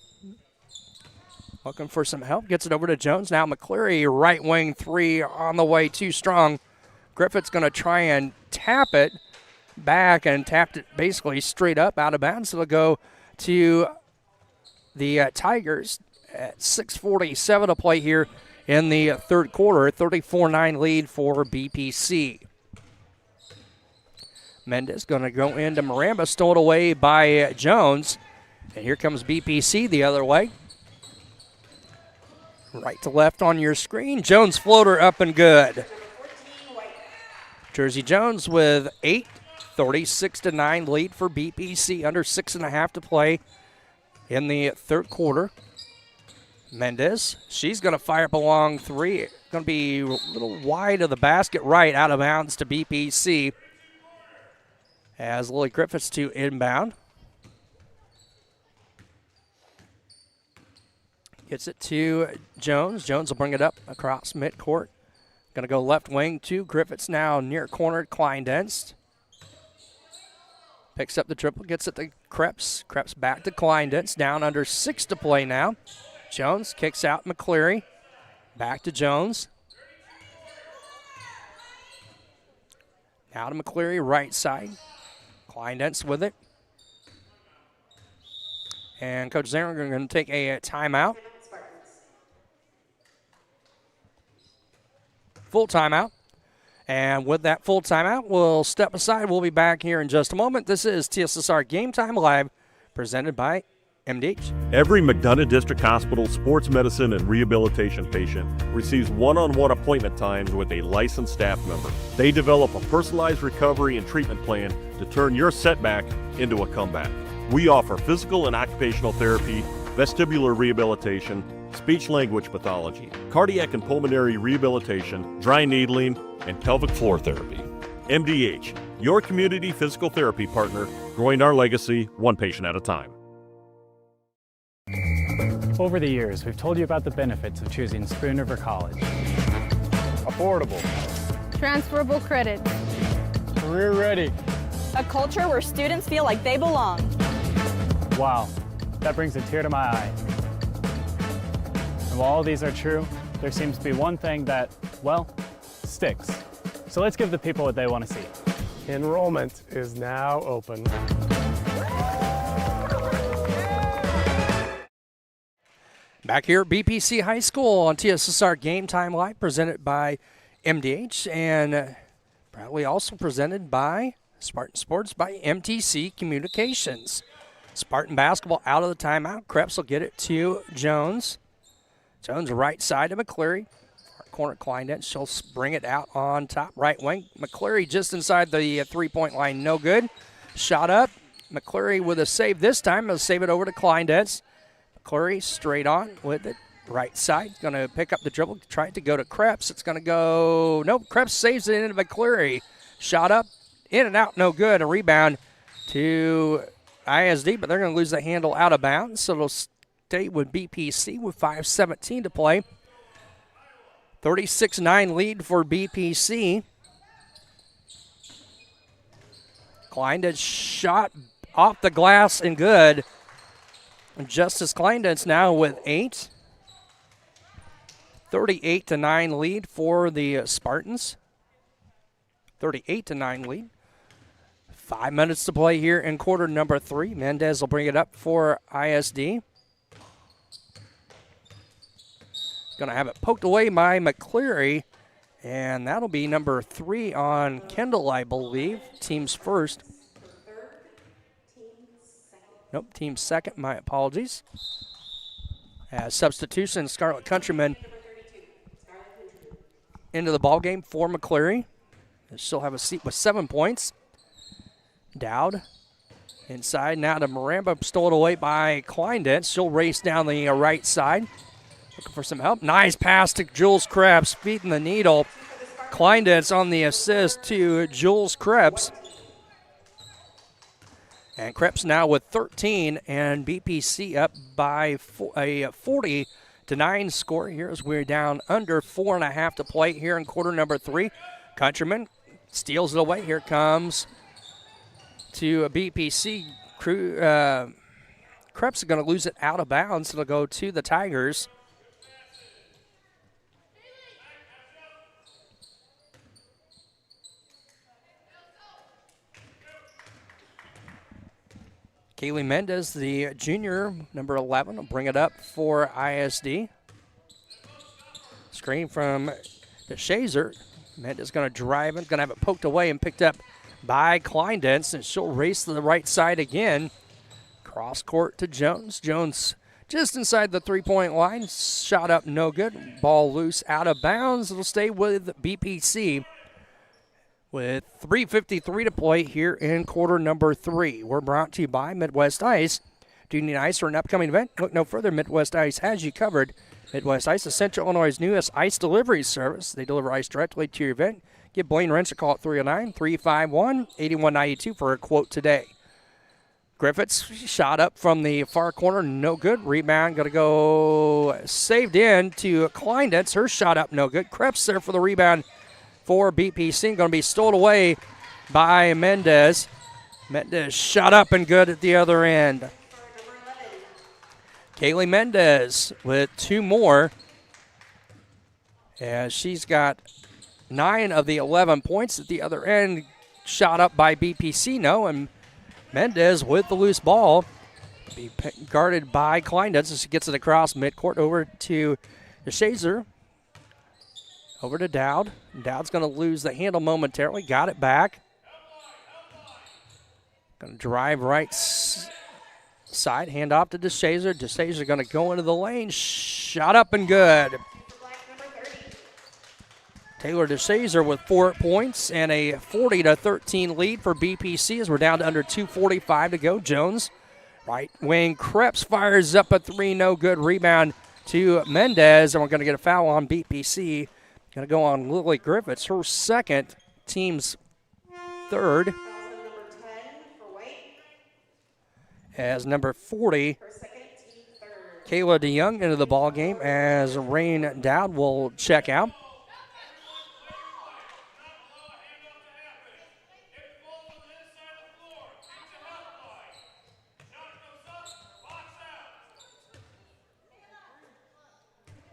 Looking for some help, gets it over to Jones. Now McCleary, right wing 3 on the way, too strong. Griffiths going to try and tap it back, and tapped it basically straight up out of bounds. So it'll go to the Tigers at 6:47 to play here in the third quarter. 34-9 lead for BPC. Mendez going to go into Maramba, stolen away by Jones. And here comes BPC the other way. Right to left on your screen. Jones floater up and good. Jersey Jones with 8, 36-9 lead for BPC. Under 6.5 to play in the third quarter. Mendez, she's going to fire up a long three. Going to be a little wide of the basket right, out of bounds to BPC. As Lily Griffiths to inbound. Gets it to Jones. Jones will bring it up across midcourt. Going to go left wing to Griffiths now near corner. Kleindenst picks up the triple, gets it to Krebs. Krebs back to Kleindenst. Down under 6 to play now. Jones kicks out McCleary. Back to Jones. Now to McCleary, right side. Kleindenst with it. And Coach Zarin are going to take a timeout. Full timeout. And with that full timeout, we'll step aside. We'll be back here in just a moment. This is TSSR Game Time Live, presented by MDH. Every McDonough District Hospital sports medicine and rehabilitation patient receives one-on-one appointment times with a licensed staff member. They develop a personalized recovery and treatment plan to turn your setback into a comeback. We offer physical and occupational therapy, vestibular rehabilitation, speech-language pathology, cardiac and pulmonary rehabilitation, dry needling, and pelvic floor therapy. MDH, your community physical therapy partner, growing our legacy one patient at a time. Over the years, we've told you about the benefits of choosing Spoon River College. Affordable. Transferable credit. Career ready. A culture where students feel like they belong. Wow, that brings a tear to my eye. And while all these are true, there seems to be one thing that, well, sticks. So let's give the people what they want to see. Enrollment is now open. Back here at BPC High School on TSSR Game Time Live, presented by MDH, and proudly also presented by Spartan Sports by MTC Communications. Spartan basketball out of the timeout. Krebs will get it to Jones. Jones right side to McCleary. Corner Kleindenst. She'll bring it out on top right wing. McCleary just inside the three-point line. No good. Shot up. McCleary with a save this time. He'll save it over to Kleindenst. McCleary straight on with it. Right side. Going to pick up the dribble. Trying to go to Krebs. It's going to go. Nope. Krebs saves it into McCleary. Shot up. In and out. No good. A rebound to ISD, but they're going to lose the handle out of bounds. So it'll stay with BPC with 5:17 to play. 36-9 lead for BPC. Kleindenst shot off the glass and good. Justice Kleindenst now with 8. 38-9 lead for the Spartans. 38-9 lead. 5 minutes to play here in quarter number 3. Mendez will bring it up for ISD. Going to have it poked away by McCleary, and that'll be number 3 on Kendall, I believe. Team's first. Nope, team's second. My apologies. As substitution, Scarlet Countryman into the ballgame for McCleary. She'll have a seat with 7 points. Dowd inside now to Maramba, stolen away by Kleindenst. She'll race down the right side. Looking for some help. Nice pass to Jules Krebs, feeding the needle. Kleindenst on the assist to Jules Krebs. And Krebs now with 13, and BPC up by a 40-9 score here as we're down under 4.5 to play here in quarter number 3. Countryman steals it away. Here comes to a BPC. Krebs is going to lose it out of bounds. It'll go to the Tigers. Kaylee Mendez, the junior, number 11, will bring it up for ISD. Screen from the Shazer. Mendez going to drive it, going to have it poked away and picked up by Kleindens, and she'll race to the right side again. Cross court to Jones. Jones just inside the three-point line. Shot up, no good. Ball loose, out of bounds. It'll stay with BPC with 3:53 to play here in quarter number 3. We're brought to you by Midwest Ice. Do you need ice for an upcoming event? Look no further. Midwest Ice has you covered. Midwest Ice is Central Illinois' newest ice delivery service. They deliver ice directly to your event. Give Blaine Wrench a call at 309-351-8192 for a quote today. Griffiths shot up from the far corner, no good. Rebound going to go saved in to Kleindens. Her shot up, no good. Krebs there for the rebound for BPC. Going to be stolen away by Mendez. Mendez shot up and good at the other end. Kaylee Mendez with 2 more, as she's got 9 of the 11 points at the other end. Shot up by BPC, no, and Mendez with the loose ball. Be guarded by Kleindens as she gets it across midcourt over to the Shazer. Over to Dowd. Dowd's going to lose the handle momentarily. Got it back. Going to drive right side. Hand off to DeShazer. DeShazer going to go into the lane. Shot up and good. Taylor DeShazer with 4 points and a 40-13 lead for BPC as we're down to under 2:45 to go. Jones, right wing. Krebs fires up a 3, no good. Rebound to Mendez, and we're going to get a foul on BPC. Going to go on Lily Griffiths, her second, team's third. As number 40, Kayla DeYoung into the ball game as Rain Dowd will check out.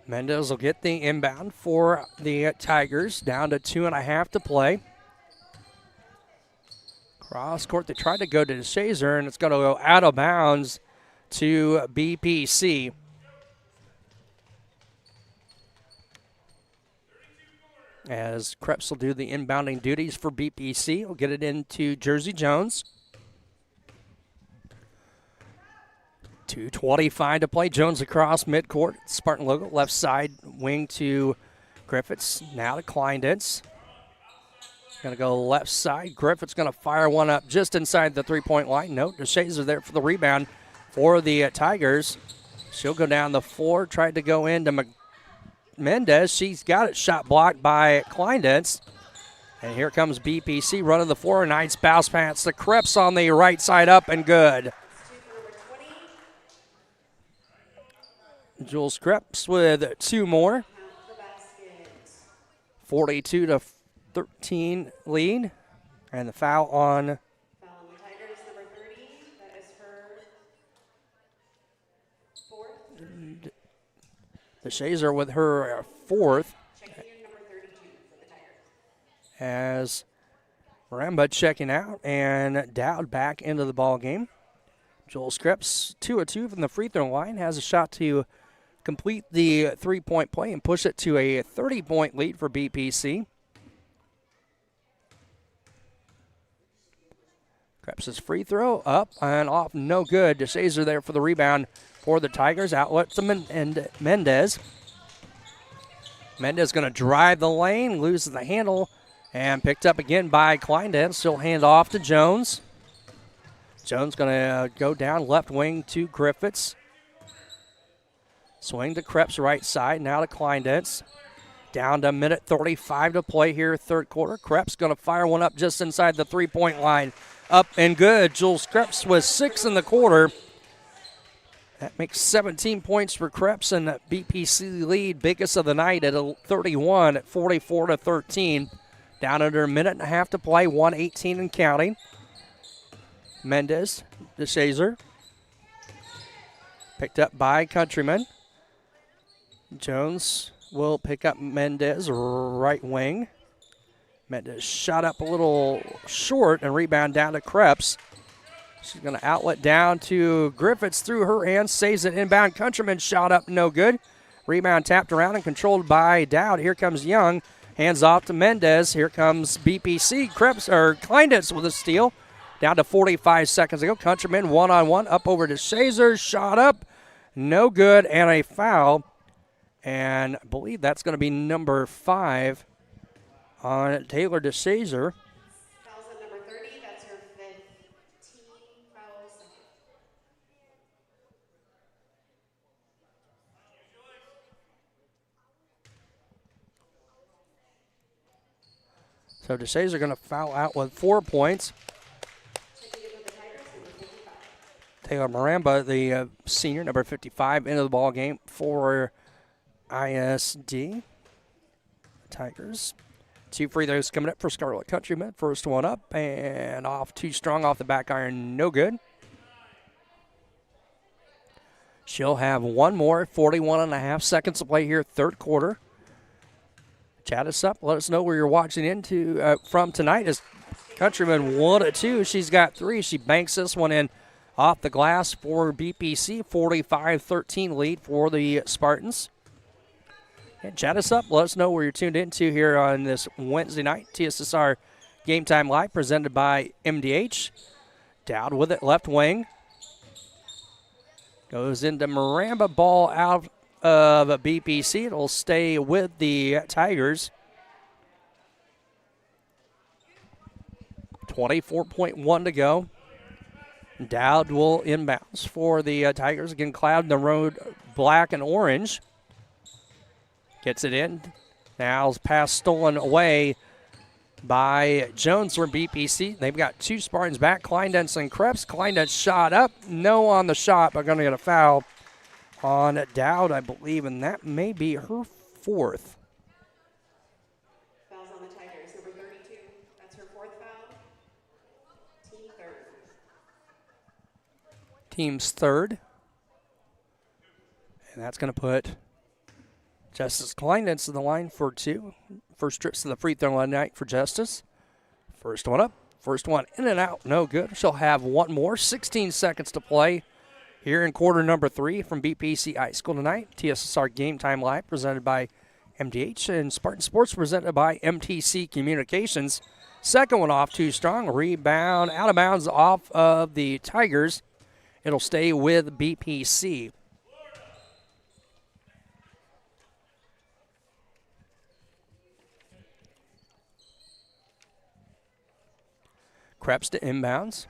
Mendez will get the inbound for the Tigers, down to 2.5 to play. Cross court, they tried to go to Shazer, and it's going to go out of bounds to BPC. As Krebs will do the inbounding duties for BPC, we'll get it into Jersey Jones. 2:25 to play. Jones across midcourt. Spartan logo, left side wing to Griffiths. Now to Kleindens. Going to go left side. Griffiths going to fire one up just inside the three-point line. No, DeShazer there for the rebound for the Tigers. She'll go down the floor. Tried to go into Mendez. She's got it. Shot blocked by Kleindens. And here comes BPC running the floor. Nice bounce pass to Krebs on the right side, up and good. Jules Krebs with 2 more. 42-13 lead. And the foul on the Tigers, number 30. That is her 4th. The Shazer with her 4th. Checking in number 32 for the Tigers. As Ramba checking out and Dowd back into the ball game. Jules Krebs 2 of 2 from the free throw line, has a shot to complete the three-point play and push it to a 30-point lead for BPC. Krebs' free throw up and off, no good. DeShazer there for the rebound for the Tigers. Outlet to Mendez. Mendez going to drive the lane, loses the handle, and picked up again by Kleindens. She'll hand off to Jones. Jones going to go down left wing to Griffiths. Swing to Krebs right side, now to Kleindens. Down to 1:35 to play here, third quarter. Krebs going to fire one up just inside the three-point line. Up and good. Jules Krebs with 6 in the quarter. That makes 17 points for Krebs, and the BPC lead, biggest of the night at 31 at 44-13. Down under 1.5 minutes to play, 1:18 and counting. Mendez, DeShazer. Picked up by Countryman. Jones will pick up Mendez, right wing. Mendez shot up a little short and rebound down to Krebs. She's going to outlet down to Griffiths through her hands, saves it inbound. Countryman shot up, no good. Rebound tapped around and controlled by Dowd. Here comes Young. Hands off to Mendez. Here comes BPC. Kleinditz with a steal. Down to 45 seconds ago. Countryman one-on-one up over to Shazer. Shot up, no good, and a foul. And I believe that's going to be number 5 on Taylor DeShazer. Fouls on number 30. That's her 5th team foul second. So DeShazer going to foul out with 4 points. Taylor Maramba, the senior, number 55, into the ball game for ISD. Tigers. 2 free throws coming up for Scarlet Countryman. First one up and off, too strong off the back iron, no good. She'll have one more, 41.5 seconds to play here, third quarter. Chat us up. Let us know where you're watching from tonight. As Countryman 1-2, she's got 3. She banks this one in off the glass for BPC. 45-13 lead for the Spartans. And chat us up. Let us know where you're tuned into here on this Wednesday night. TSSR Game Time Live presented by MDH. Dowd with it, left wing. Goes into Maramba, ball out of BPC. It'll stay with the Tigers. 24.1 to go. Dowd will inbounds for the Tigers. Again, cloud in the road, black and orange. Gets it in. Now pass stolen away by Jones from BPC. They've got 2 Spartans back, Kleindentz and Krebs. Kleindentz shot up. No on the shot, but going to get a foul on Dowd, I believe, and that may be her 4th. Fouls on the Tigers. Number 32. That's her 4th foul. Team 3rd. Team's 3rd. And that's going to put Justice Kleindentz to the line for 2. First trips to the free throw line night for Justice. First one up. First one in and out. No good. She'll have one more. 16 seconds to play here in quarter number 3 from BPC High School tonight. TSSR Game Time Live presented by MDH and Spartan Sports presented by MTC Communications. Second one off, too strong. Rebound out of bounds off of the Tigers. It'll stay with BPC. Krebs to inbounds.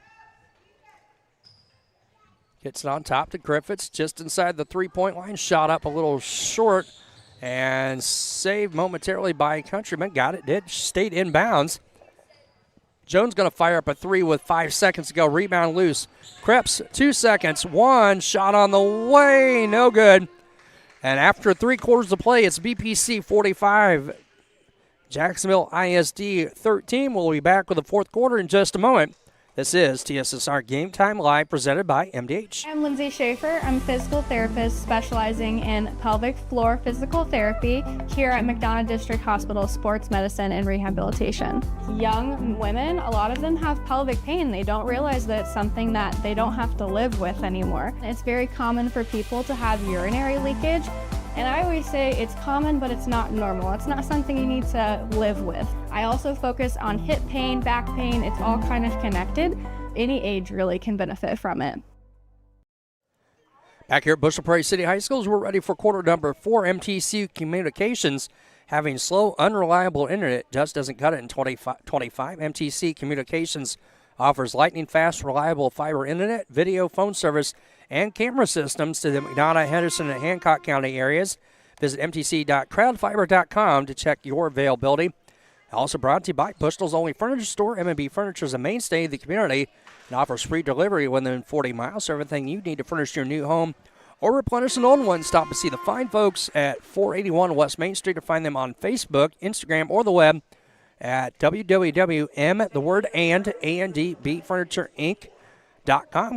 Gets it on top to Griffiths, just inside the three-point line. Shot up a little short and saved momentarily by Countryman. Got it, stayed inbounds. Jones going to fire up a 3 with 5 seconds to go. Rebound loose. Krebs, 2 seconds. One shot on the way, no good. And after 3 quarters of play, it's BPC 45, Jacksonville ISD 13. We'll be back with the fourth quarter in just a moment. This is TSSR Game Time Live presented by MDH. I'm Lindsay Schaefer. I'm a physical therapist specializing in pelvic floor physical therapy here at McDonough District Hospital Sports Medicine and Rehabilitation. Young women, a lot of them have pelvic pain. They don't realize that it's something that they don't have to live with anymore. It's very common for people to have urinary leakage. And I always say it's common, but it's not normal. It's not something you need to live with. I also focus on hip pain, back pain. It's all kind of connected. Any age really can benefit from it. Back here at Bushnell-Prairie City High Schools, we're ready for quarter number 4. MTC Communications having slow, unreliable internet just doesn't cut it in 2025. MTC Communications offers lightning fast, reliable fiber internet, video, phone service, and camera systems to the McDonough, Henderson, and Hancock County areas. Visit mtc.crowdfiber.com to check your availability. Also brought to you by Bushnell's only furniture store. M&B Furniture is a mainstay of the community and offers free delivery within 40 miles. So everything you need to furnish your new home or replenish an old one, stop and see the fine folks at 481 West Main Street, or find them on Facebook, Instagram, or the web at www.andbfurniturinc.com.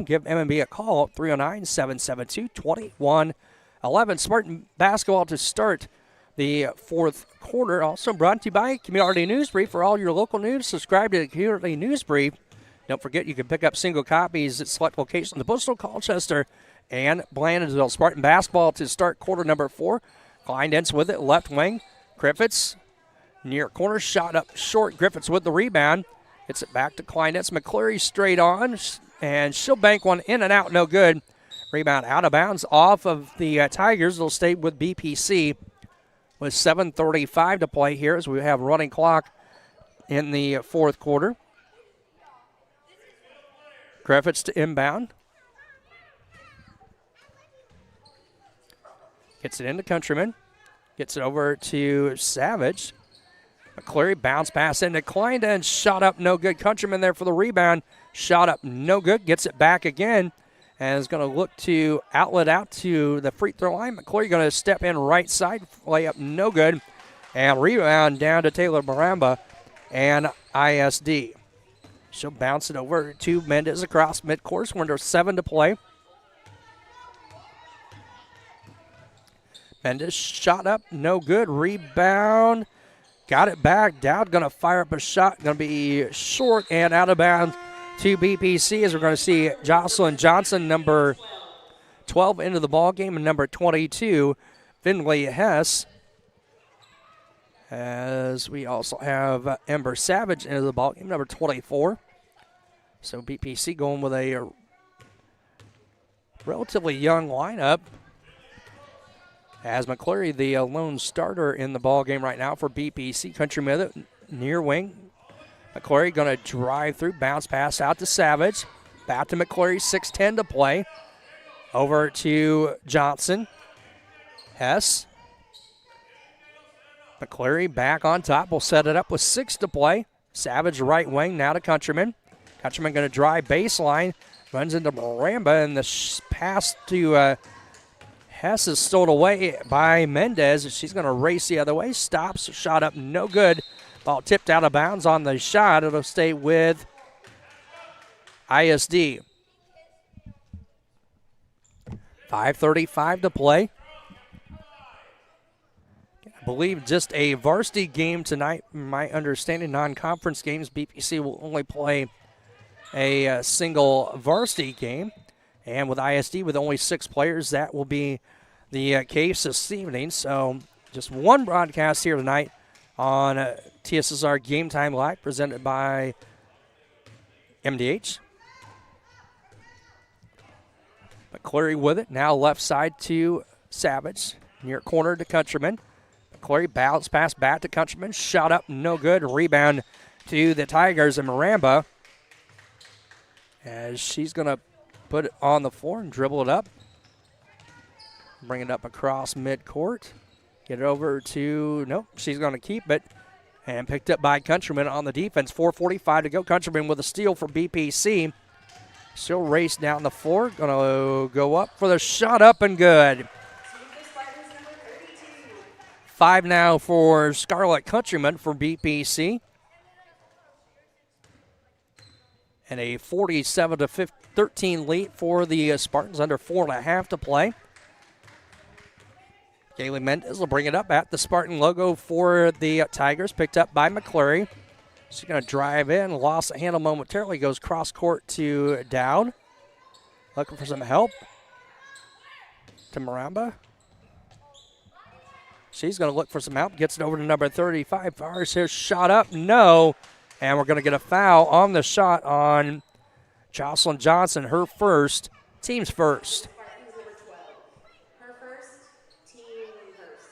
Give M&B a call at 309-772-2111. Spartan basketball to start the fourth quarter. Also brought to you by Community News Brief. For all your local news, subscribe to the Community News Brief. Don't forget, you can pick up single copies at select locations in Bushnell, Colchester, and Blandonsville. Spartan basketball to start quarter number 4. Kleindense with it, left wing. Griffiths near corner, shot up short. Griffiths with the rebound. Gets it back to Kleindense. McCleary straight on, and she'll bank one in and out, no good. Rebound out of bounds off of the Tigers. They'll stay with BPC with 7:35 to play here as we have running clock in the fourth quarter. Griffiths to inbound. Gets it into Countryman. Gets it over to Savage. McCleary bounce pass into Kleindense. Shot up, no good. Countryman there for the rebound. Shot up, no good. Gets it back again. And is going to look to outlet out to the free throw line. McCleary going to step in right side. Layup, no good. And rebound down to Taylor Maramba and ISD. She'll bounce it over to Mendez across midcourse. We're under 7 to play. Mendez shot up, no good. Rebound, got it back. Dowd going to fire up a shot. Going to be short and out of bounds to BPC as we're going to see Jocelyn Johnson, number 12, into the ball game, and number 22, Finley Hess. As we also have Ember Savage into the ball game, number 24. So BPC going with a relatively young lineup. As McCleary, the lone starter in the ball game right now for BPC. Countryman near wing. McCleary going to drive through, bounce pass out to Savage. Back to McCleary, 6:10 to play. Over to Johnson. Hess. McCleary back on top. Will set it up with 6 to play. Savage right wing now to Countryman. Countryman going to drive baseline. Runs into Maramba, and the pass to Hess is stolen away by Mendez. She's going to race the other way. Stops. Shot up. No good. Ball tipped out of bounds on the shot. It'll stay with ISD. 5:35 to play. I believe just a varsity game tonight. My understanding, non-conference games, BPC will only play a single varsity game. And with ISD, with only 6 players, that will be the case this evening. So just one broadcast here tonight on TSSR Game Time Live, presented by MDH. McCleary with it. Now left side to Savage. Near corner to Countryman. McCleary bounce pass back to Countryman. Shot up, no good. Rebound to the Tigers and Maramba. As she's going to put it on the floor and dribble it up. Bring it up across midcourt. Get it over to, nope, she's going to keep it. And picked up by Countryman on the defense. 4:45 to go. Countryman with a steal for BPC. She'll race down the floor. Going to go up for the shot, up and good. 5 now for Scarlett Countryman for BPC. And a 47-13 lead for the Spartans, under 4.5 to play. Kaylee Mendez will bring it up at the Spartan logo for the Tigers, picked up by McCleary. She's going to drive in, lost the handle momentarily, goes cross court to Dowd. Looking for some help to Maramba. She's going to look for some help, gets it over to number 35. Fires here, shot up, no. And we're going to get a foul on the shot on Jocelyn Johnson, her first, team's first. Her first, team first.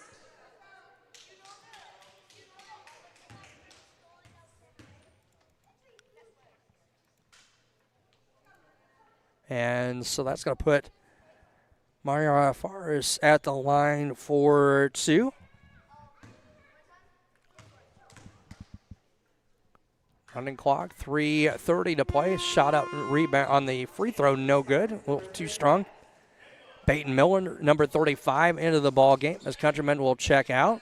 And so that's going to put Maria Faris at the line for 2. Running clock, 3:30 to play. Shot up, rebound on the free throw, no good. A little too strong. Peyton Miller, number 35, into the ball game as Countryman will check out.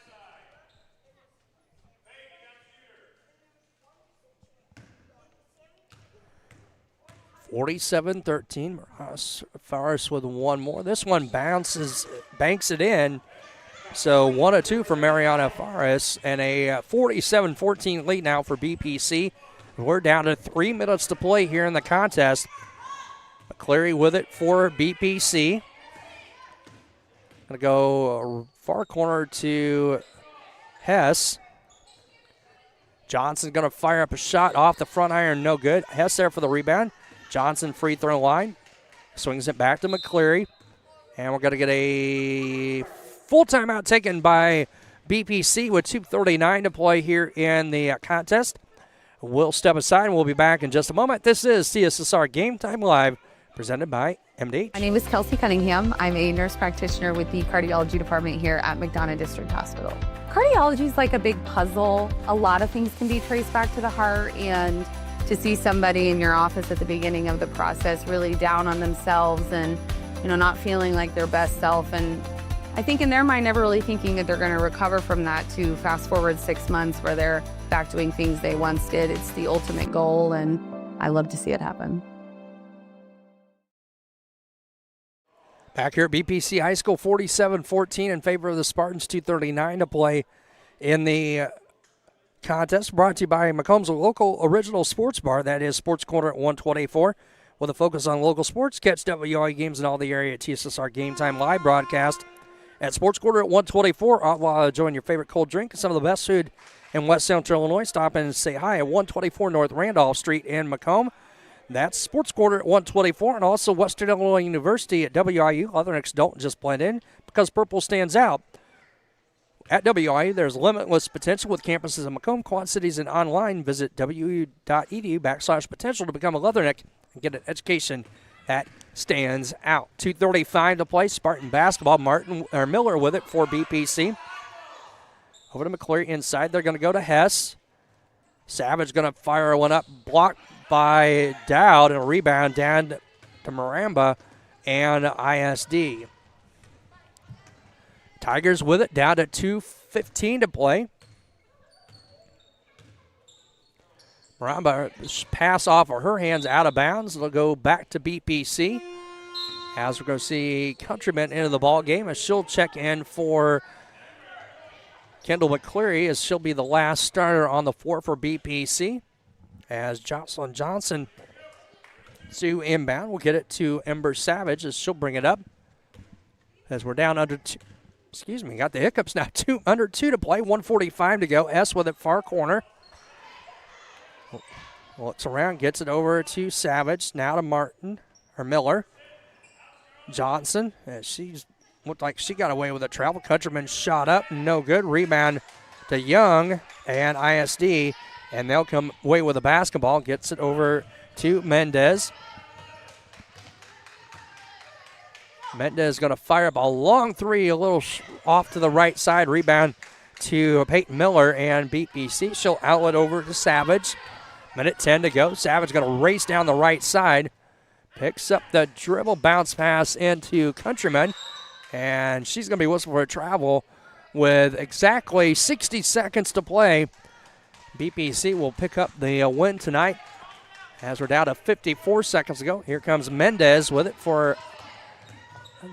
(47-13). Faris with one more. This one banks it in. So 1 of 2 for Mariana Faris, and a 47-14 lead now for BPC. We're down to 3 minutes to play here in the contest. McCleary with it for BPC. Going to go far corner to Hess. Johnson going to fire up a shot off the front iron, no good. Hess there for the rebound. Johnson free throw line. Swings it back to McCleary. And we're going to get a full timeout taken by BPC with 2:39 to play here in the contest. We'll step aside and we'll be back in just a moment. This is TSSR Game Time Live, presented by MDH. My name is Kelsey Cunningham. I'm a nurse practitioner with the cardiology department here at McDonough District Hospital. Cardiology is like a big puzzle. A lot of things can be traced back to the heart, and to see somebody in your office at the beginning of the process really down on themselves and, not feeling like their best self, and I think in their mind never really thinking that they're going to recover from that, to fast forward 6 months where they're back doing things they once did. It's the ultimate goal, and I love to see it happen. Back here at BPC High School, 47-14 in favor of the Spartans, 2:39 to play in the contest. Brought to you by Macomb's local original sports bar, that is Sports Corner at 124. With a focus on local sports, catch WIU games in all the area at TSSR Game Time live broadcast at Sports Corner at 124. While enjoying your favorite cold drink and some of the best food in West Central Illinois, stop in and say hi at 124 North Randolph Street in Macomb. That's Sports Corner at 124, and also Western Illinois University at WIU. Leathernecks don't just blend in because purple stands out. At WIU, there's limitless potential with campuses in Macomb, Quad Cities, and online. Visit wu.edu/potential to become a Leatherneck and get an education that stands out. 2:35 to play. Spartan basketball. Miller with it for BPC. Over to McCleary inside. They're going to go to Hess. Savage going to fire one up. Blocked by Dowd, and a rebound down to Maramba and ISD. Tigers with it, down to 2:15 to play. Maramba pass off of her hands out of bounds. It'll go back to BPC. As we're going to see Countryman into the ball game, as she'll check in for Kendall McCleary, as she'll be the last starter on the floor for BPC. As Jocelyn Johnson to inbound, we'll get it to Ember Savage as she'll bring it up. As we're down under two. Got the hiccups now. Under 2 to play, 1:45 to go. S with it far corner. Looks around, gets it over to Savage. Now to Miller. Johnson, she's looked like she got away with a travel. Countryman shot up, no good. Rebound to Young and ISD, and they'll come away with a basketball. Gets it over to Mendez. Mendez going to fire up a long three, a little off to the right side. Rebound to Peyton Miller, and BPC. She'll outlet over to Savage. Minute 10 to go. Savage going to race down the right side. Picks up the dribble, bounce pass into Countryman, and she's going to be whistled for a travel with exactly 60 seconds to play. BPC will pick up the win tonight as we're down to 54 seconds to go. Here comes Mendez with it for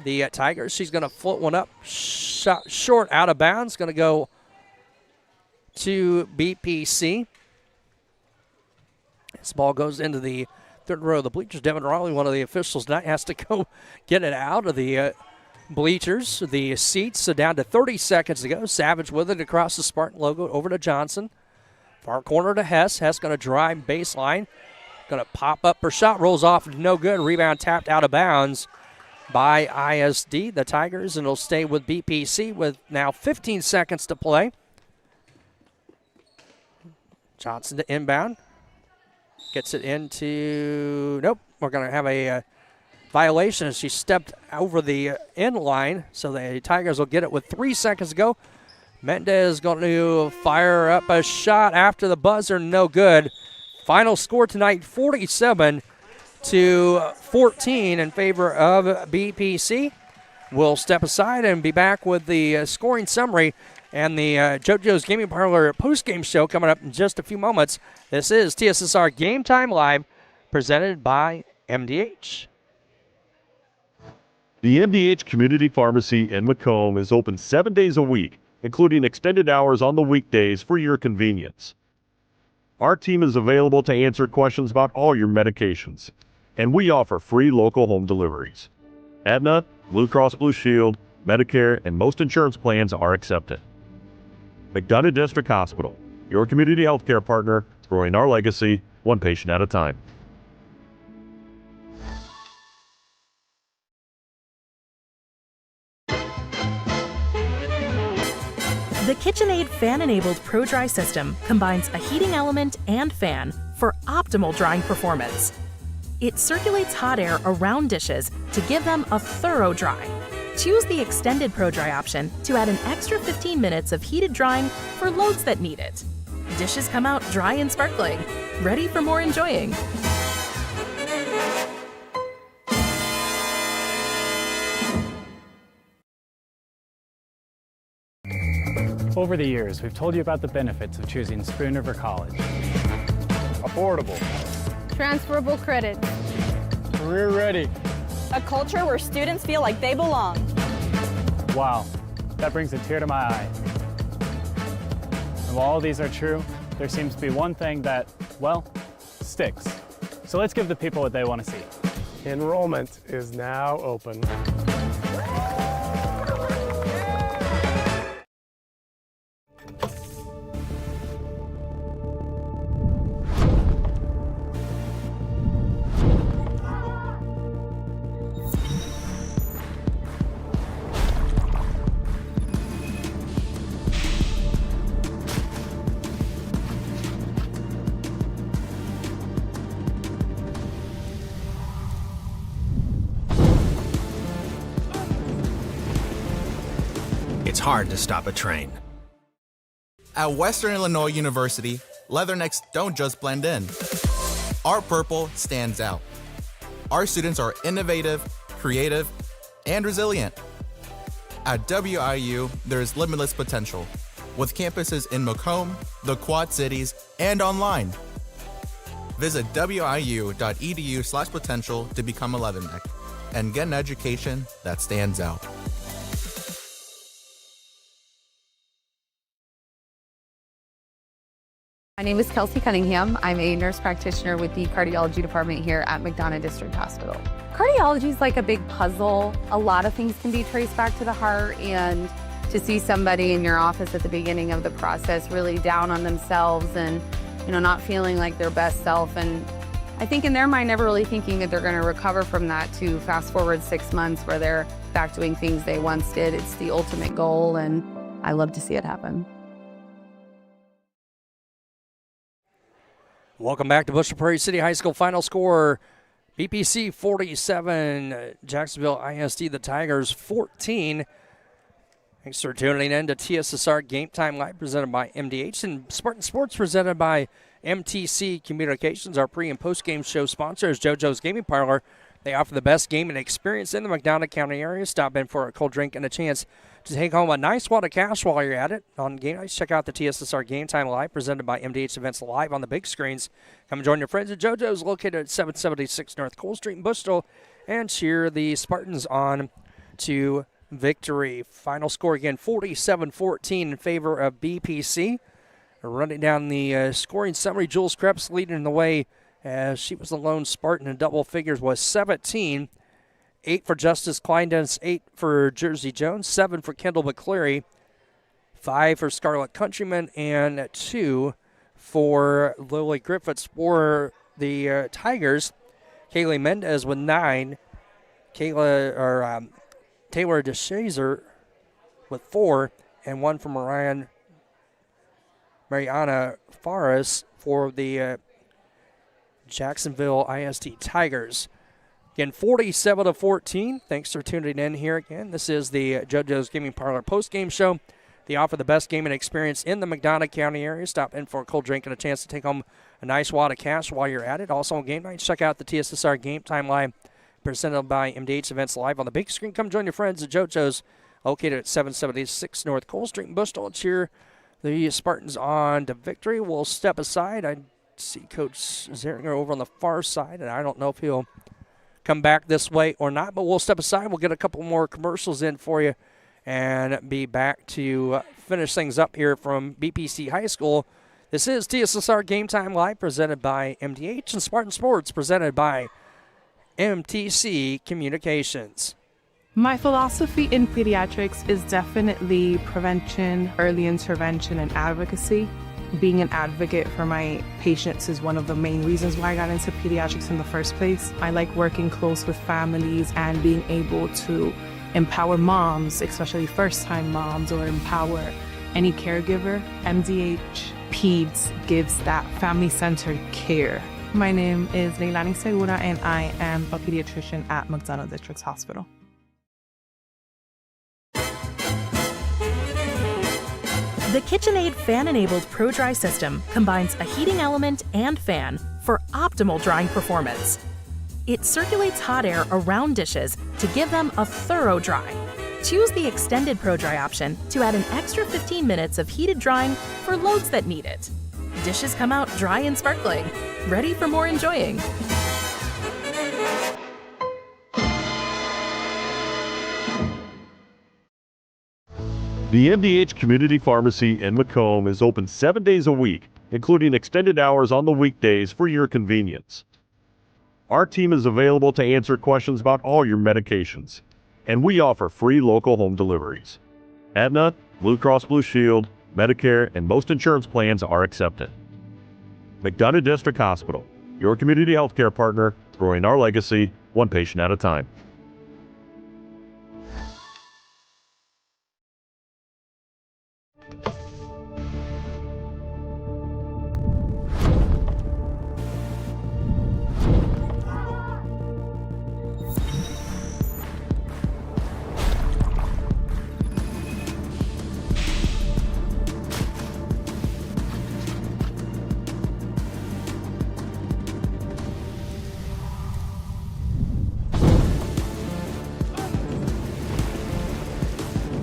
the Tigers. She's going to float one up, shot short, out of bounds. Going to go to BPC. This ball goes into the third row of the bleachers. Devin Raleigh, one of the officials tonight, has to go get it out of the bleachers, the seats. So down to 30 seconds to go. Savage with it across the Spartan logo over to Johnson. Far corner to Hess. Hess going to drive baseline. Going to pop up her shot. Rolls off. No good. Rebound tapped out of bounds by ISD. The Tigers, and it'll stay with BPC with now 15 seconds to play. Johnson to inbound. Gets it into, nope, we're going to have a violation as she stepped over the end line. So the Tigers will get it with 3 seconds to go. Mendez going to fire up a shot after the buzzer, no good. Final score tonight, 47-14 in favor of BPC. We'll step aside and be back with the scoring summary and the JoJo's Gaming Parlor post-game show coming up in just a few moments. This is TSSR Game Time Live, presented by MDH. The MDH Community Pharmacy in Macomb is open 7 days a week, including extended hours on the weekdays for your convenience. Our team is available to answer questions about all your medications, and we offer free local home deliveries. Aetna, Blue Cross Blue Shield, Medicare, and most insurance plans are accepted. McDonough District Hospital, your community healthcare partner, growing our legacy one patient at a time. The KitchenAid fan-enabled Pro Dry system combines a heating element and fan for optimal drying performance. It circulates hot air around dishes to give them a thorough dry. Choose the extended Pro Dry option to add an extra 15 minutes of heated drying for loads that need it. Dishes come out dry and sparkling, ready for more enjoying. Over the years, we've told you about the benefits of choosing Spoon River College. Affordable. Transferable credits. Career ready. A culture where students feel like they belong. Wow, that brings a tear to my eye. And while all these are true, there seems to be one thing that, well, sticks. So let's give the people what they want to see. Enrollment is now open. It's hard to stop a train. At Western Illinois University, leathernecks don't just blend in. Our purple stands out. Our students are innovative, creative, and resilient. At WIU, there is limitless potential, with campuses in Macomb, the Quad Cities, and online. Visit wiu.edu/potential to become a leatherneck and get an education that stands out. My name is Kelsey Cunningham. I'm a nurse practitioner with the cardiology department here at McDonough District Hospital. Cardiology is like a big puzzle. A lot of things can be traced back to the heart, and to see somebody in your office at the beginning of the process really down on themselves and, not feeling like their best self, and I think in their mind never really thinking that they're going to recover from that, to fast forward 6 months where they're back doing things they once did. It's the ultimate goal, and I love to see it happen. Welcome back to Bushnell-Prairie City High School. Final score, BPC 47, Jacksonville ISD, the Tigers 14. Thanks for tuning in to TSSR Game Time Live, presented by MDH, and Spartan Sports, presented by MTC Communications. Our pre- and post-game show sponsor is JoJo's Gaming Parlor. They offer the best gaming experience in the McDonough County area. Stop in for a cold drink and a chance to take home a nice wad of cash while you're at it. On game nights, check out the TSSR Game Time Live, presented by MDH Events, live on the big screens. Come and join your friends at JoJo's, located at 776 North Cole Street in Bushnell, and cheer the Spartans on to victory. Final score again, 47-14 in favor of BPC. Running down the scoring summary, Jules Krebs leading the way, as she was the lone Spartan in double figures, was 17. 8 for Justice Kleindense, 8 for Jersey Jones, 7 for Kendall McCleary, 5 for Scarlett Countryman, and 2 for Lily Griffiths. For the Tigers, Kaylee Mendez with 9, Taylor DeShazer with 4, and 1 for Mariana Faris for the Jacksonville ISD Tigers. Again, 47-14. Thanks for tuning in here again. This is the JoJo's Gaming Parlor post-game show. They offer the best gaming experience in the McDonough County area. Stop in for a cold drink and a chance to take home a nice wad of cash while you're at it. Also on game nights, check out the TSSR Game Time Live, presented by MDH Events, live on the big screen. Come join your friends at JoJo's, located at 776 North Cole Street in Bushnell. Cheer the Spartans on to victory. We'll step aside. I see Coach Zeringer over on the far side, and I don't know if he'll come back this way or not, but we'll step aside. We'll get a couple more commercials in for you and be back to finish things up here from BPC High School. This is TSSR Game Time Live, presented by MDH, and Spartan Sports, presented by MTC Communications. My philosophy in pediatrics is definitely prevention, early intervention, and advocacy. Being an advocate for my patients is one of the main reasons why I got into pediatrics in the first place. I like working close with families and being able to empower moms, especially first-time moms, or empower any caregiver. MDH Peds gives that family-centered care. My name is Leilani Segura, and I am a pediatrician at McDonough District Hospital. The KitchenAid fan-enabled Pro Dry system combines a heating element and fan for optimal drying performance. It circulates hot air around dishes to give them a thorough dry. Choose the extended Pro Dry option to add an extra 15 minutes of heated drying for loads that need it. Dishes come out dry and sparkling, ready for more enjoying. The MDH Community Pharmacy in Macomb is open 7 days a week, including extended hours on the weekdays for your convenience. Our team is available to answer questions about all your medications, and we offer free local home deliveries. Aetna, Blue Cross Blue Shield, Medicare, and most insurance plans are accepted. McDonough District Hospital, your community healthcare partner, growing our legacy one patient at a time.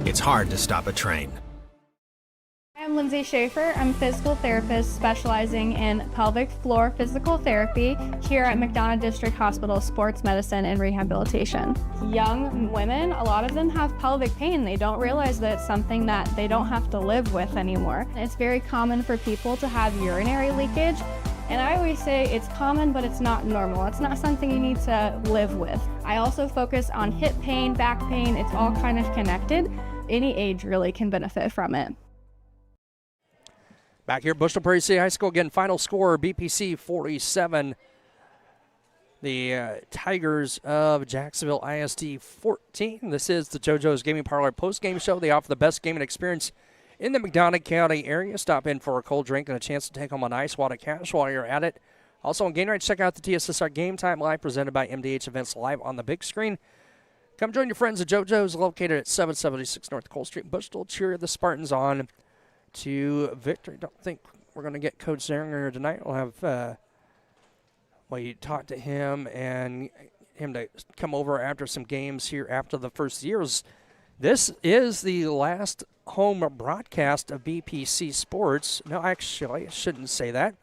It's hard to stop a train. I'm Lindsay Schaefer. I'm a physical therapist specializing in pelvic floor physical therapy here at McDonough District Hospital Sports Medicine and Rehabilitation. Young women, a lot of them have pelvic pain. They don't realize that it's something that they don't have to live with anymore. It's very common for people to have urinary leakage. And I always say it's common, but it's not normal. It's not something you need to live with. I also focus on hip pain, back pain. It's all kind of connected. Any age really can benefit from it. Back here at Bushnell-Prairie City High School, again, final score, BPC 47. The Tigers of Jacksonville ISD 14. This is the JoJo's Gaming Parlor post-game show. They offer the best gaming experience in the McDonough County area. Stop in for a cold drink and a chance to take home a nice wad of cash while you're at it. Also on Game Night, check out the TSSR Game Time Live, presented by MDH Events, live on the big screen. Come join your friends at JoJo's, located at 776 North Cole Street, Bushnell. Cheer the Spartans on to victory. Don't think we're going to get Coach Zeringer tonight. We'll have, you talk to him and him to come over after some games here after the first years. This is the last home broadcast of BPC Sports. No, actually, I shouldn't say that.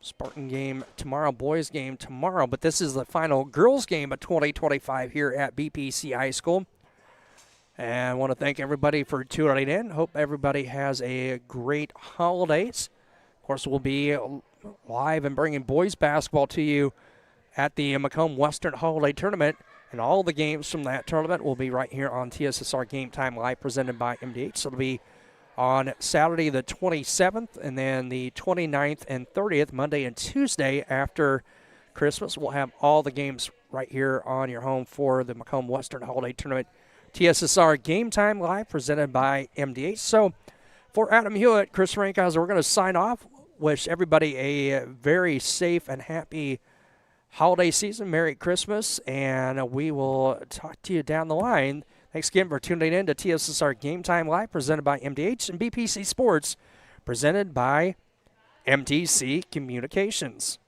Spartan game tomorrow, boys game tomorrow, but this is the final girls game of 2025 here at BPC High School. And I want to thank everybody for tuning in. Hope everybody has a great holidays. Of course, we'll be live and bringing boys basketball to you at the Macomb Western Holiday Tournament. And all the games from that tournament will be right here on TSSR Game Time Live, presented by MDH. So it'll be on Saturday the 27th, and then the 29th and 30th, Monday and Tuesday after Christmas. We'll have all the games right here on your home for the Macomb Western Holiday Tournament. TSSR Game Time Live, presented by MDH. So for Adam Hulett, Chris Rankhauser, we're going to sign off. Wish everybody a very safe and happy holiday season. Merry Christmas, and we will talk to you down the line. Thanks again for tuning in to TSSR Game Time Live, presented by MDH, and BPC Sports, presented by MTC Communications.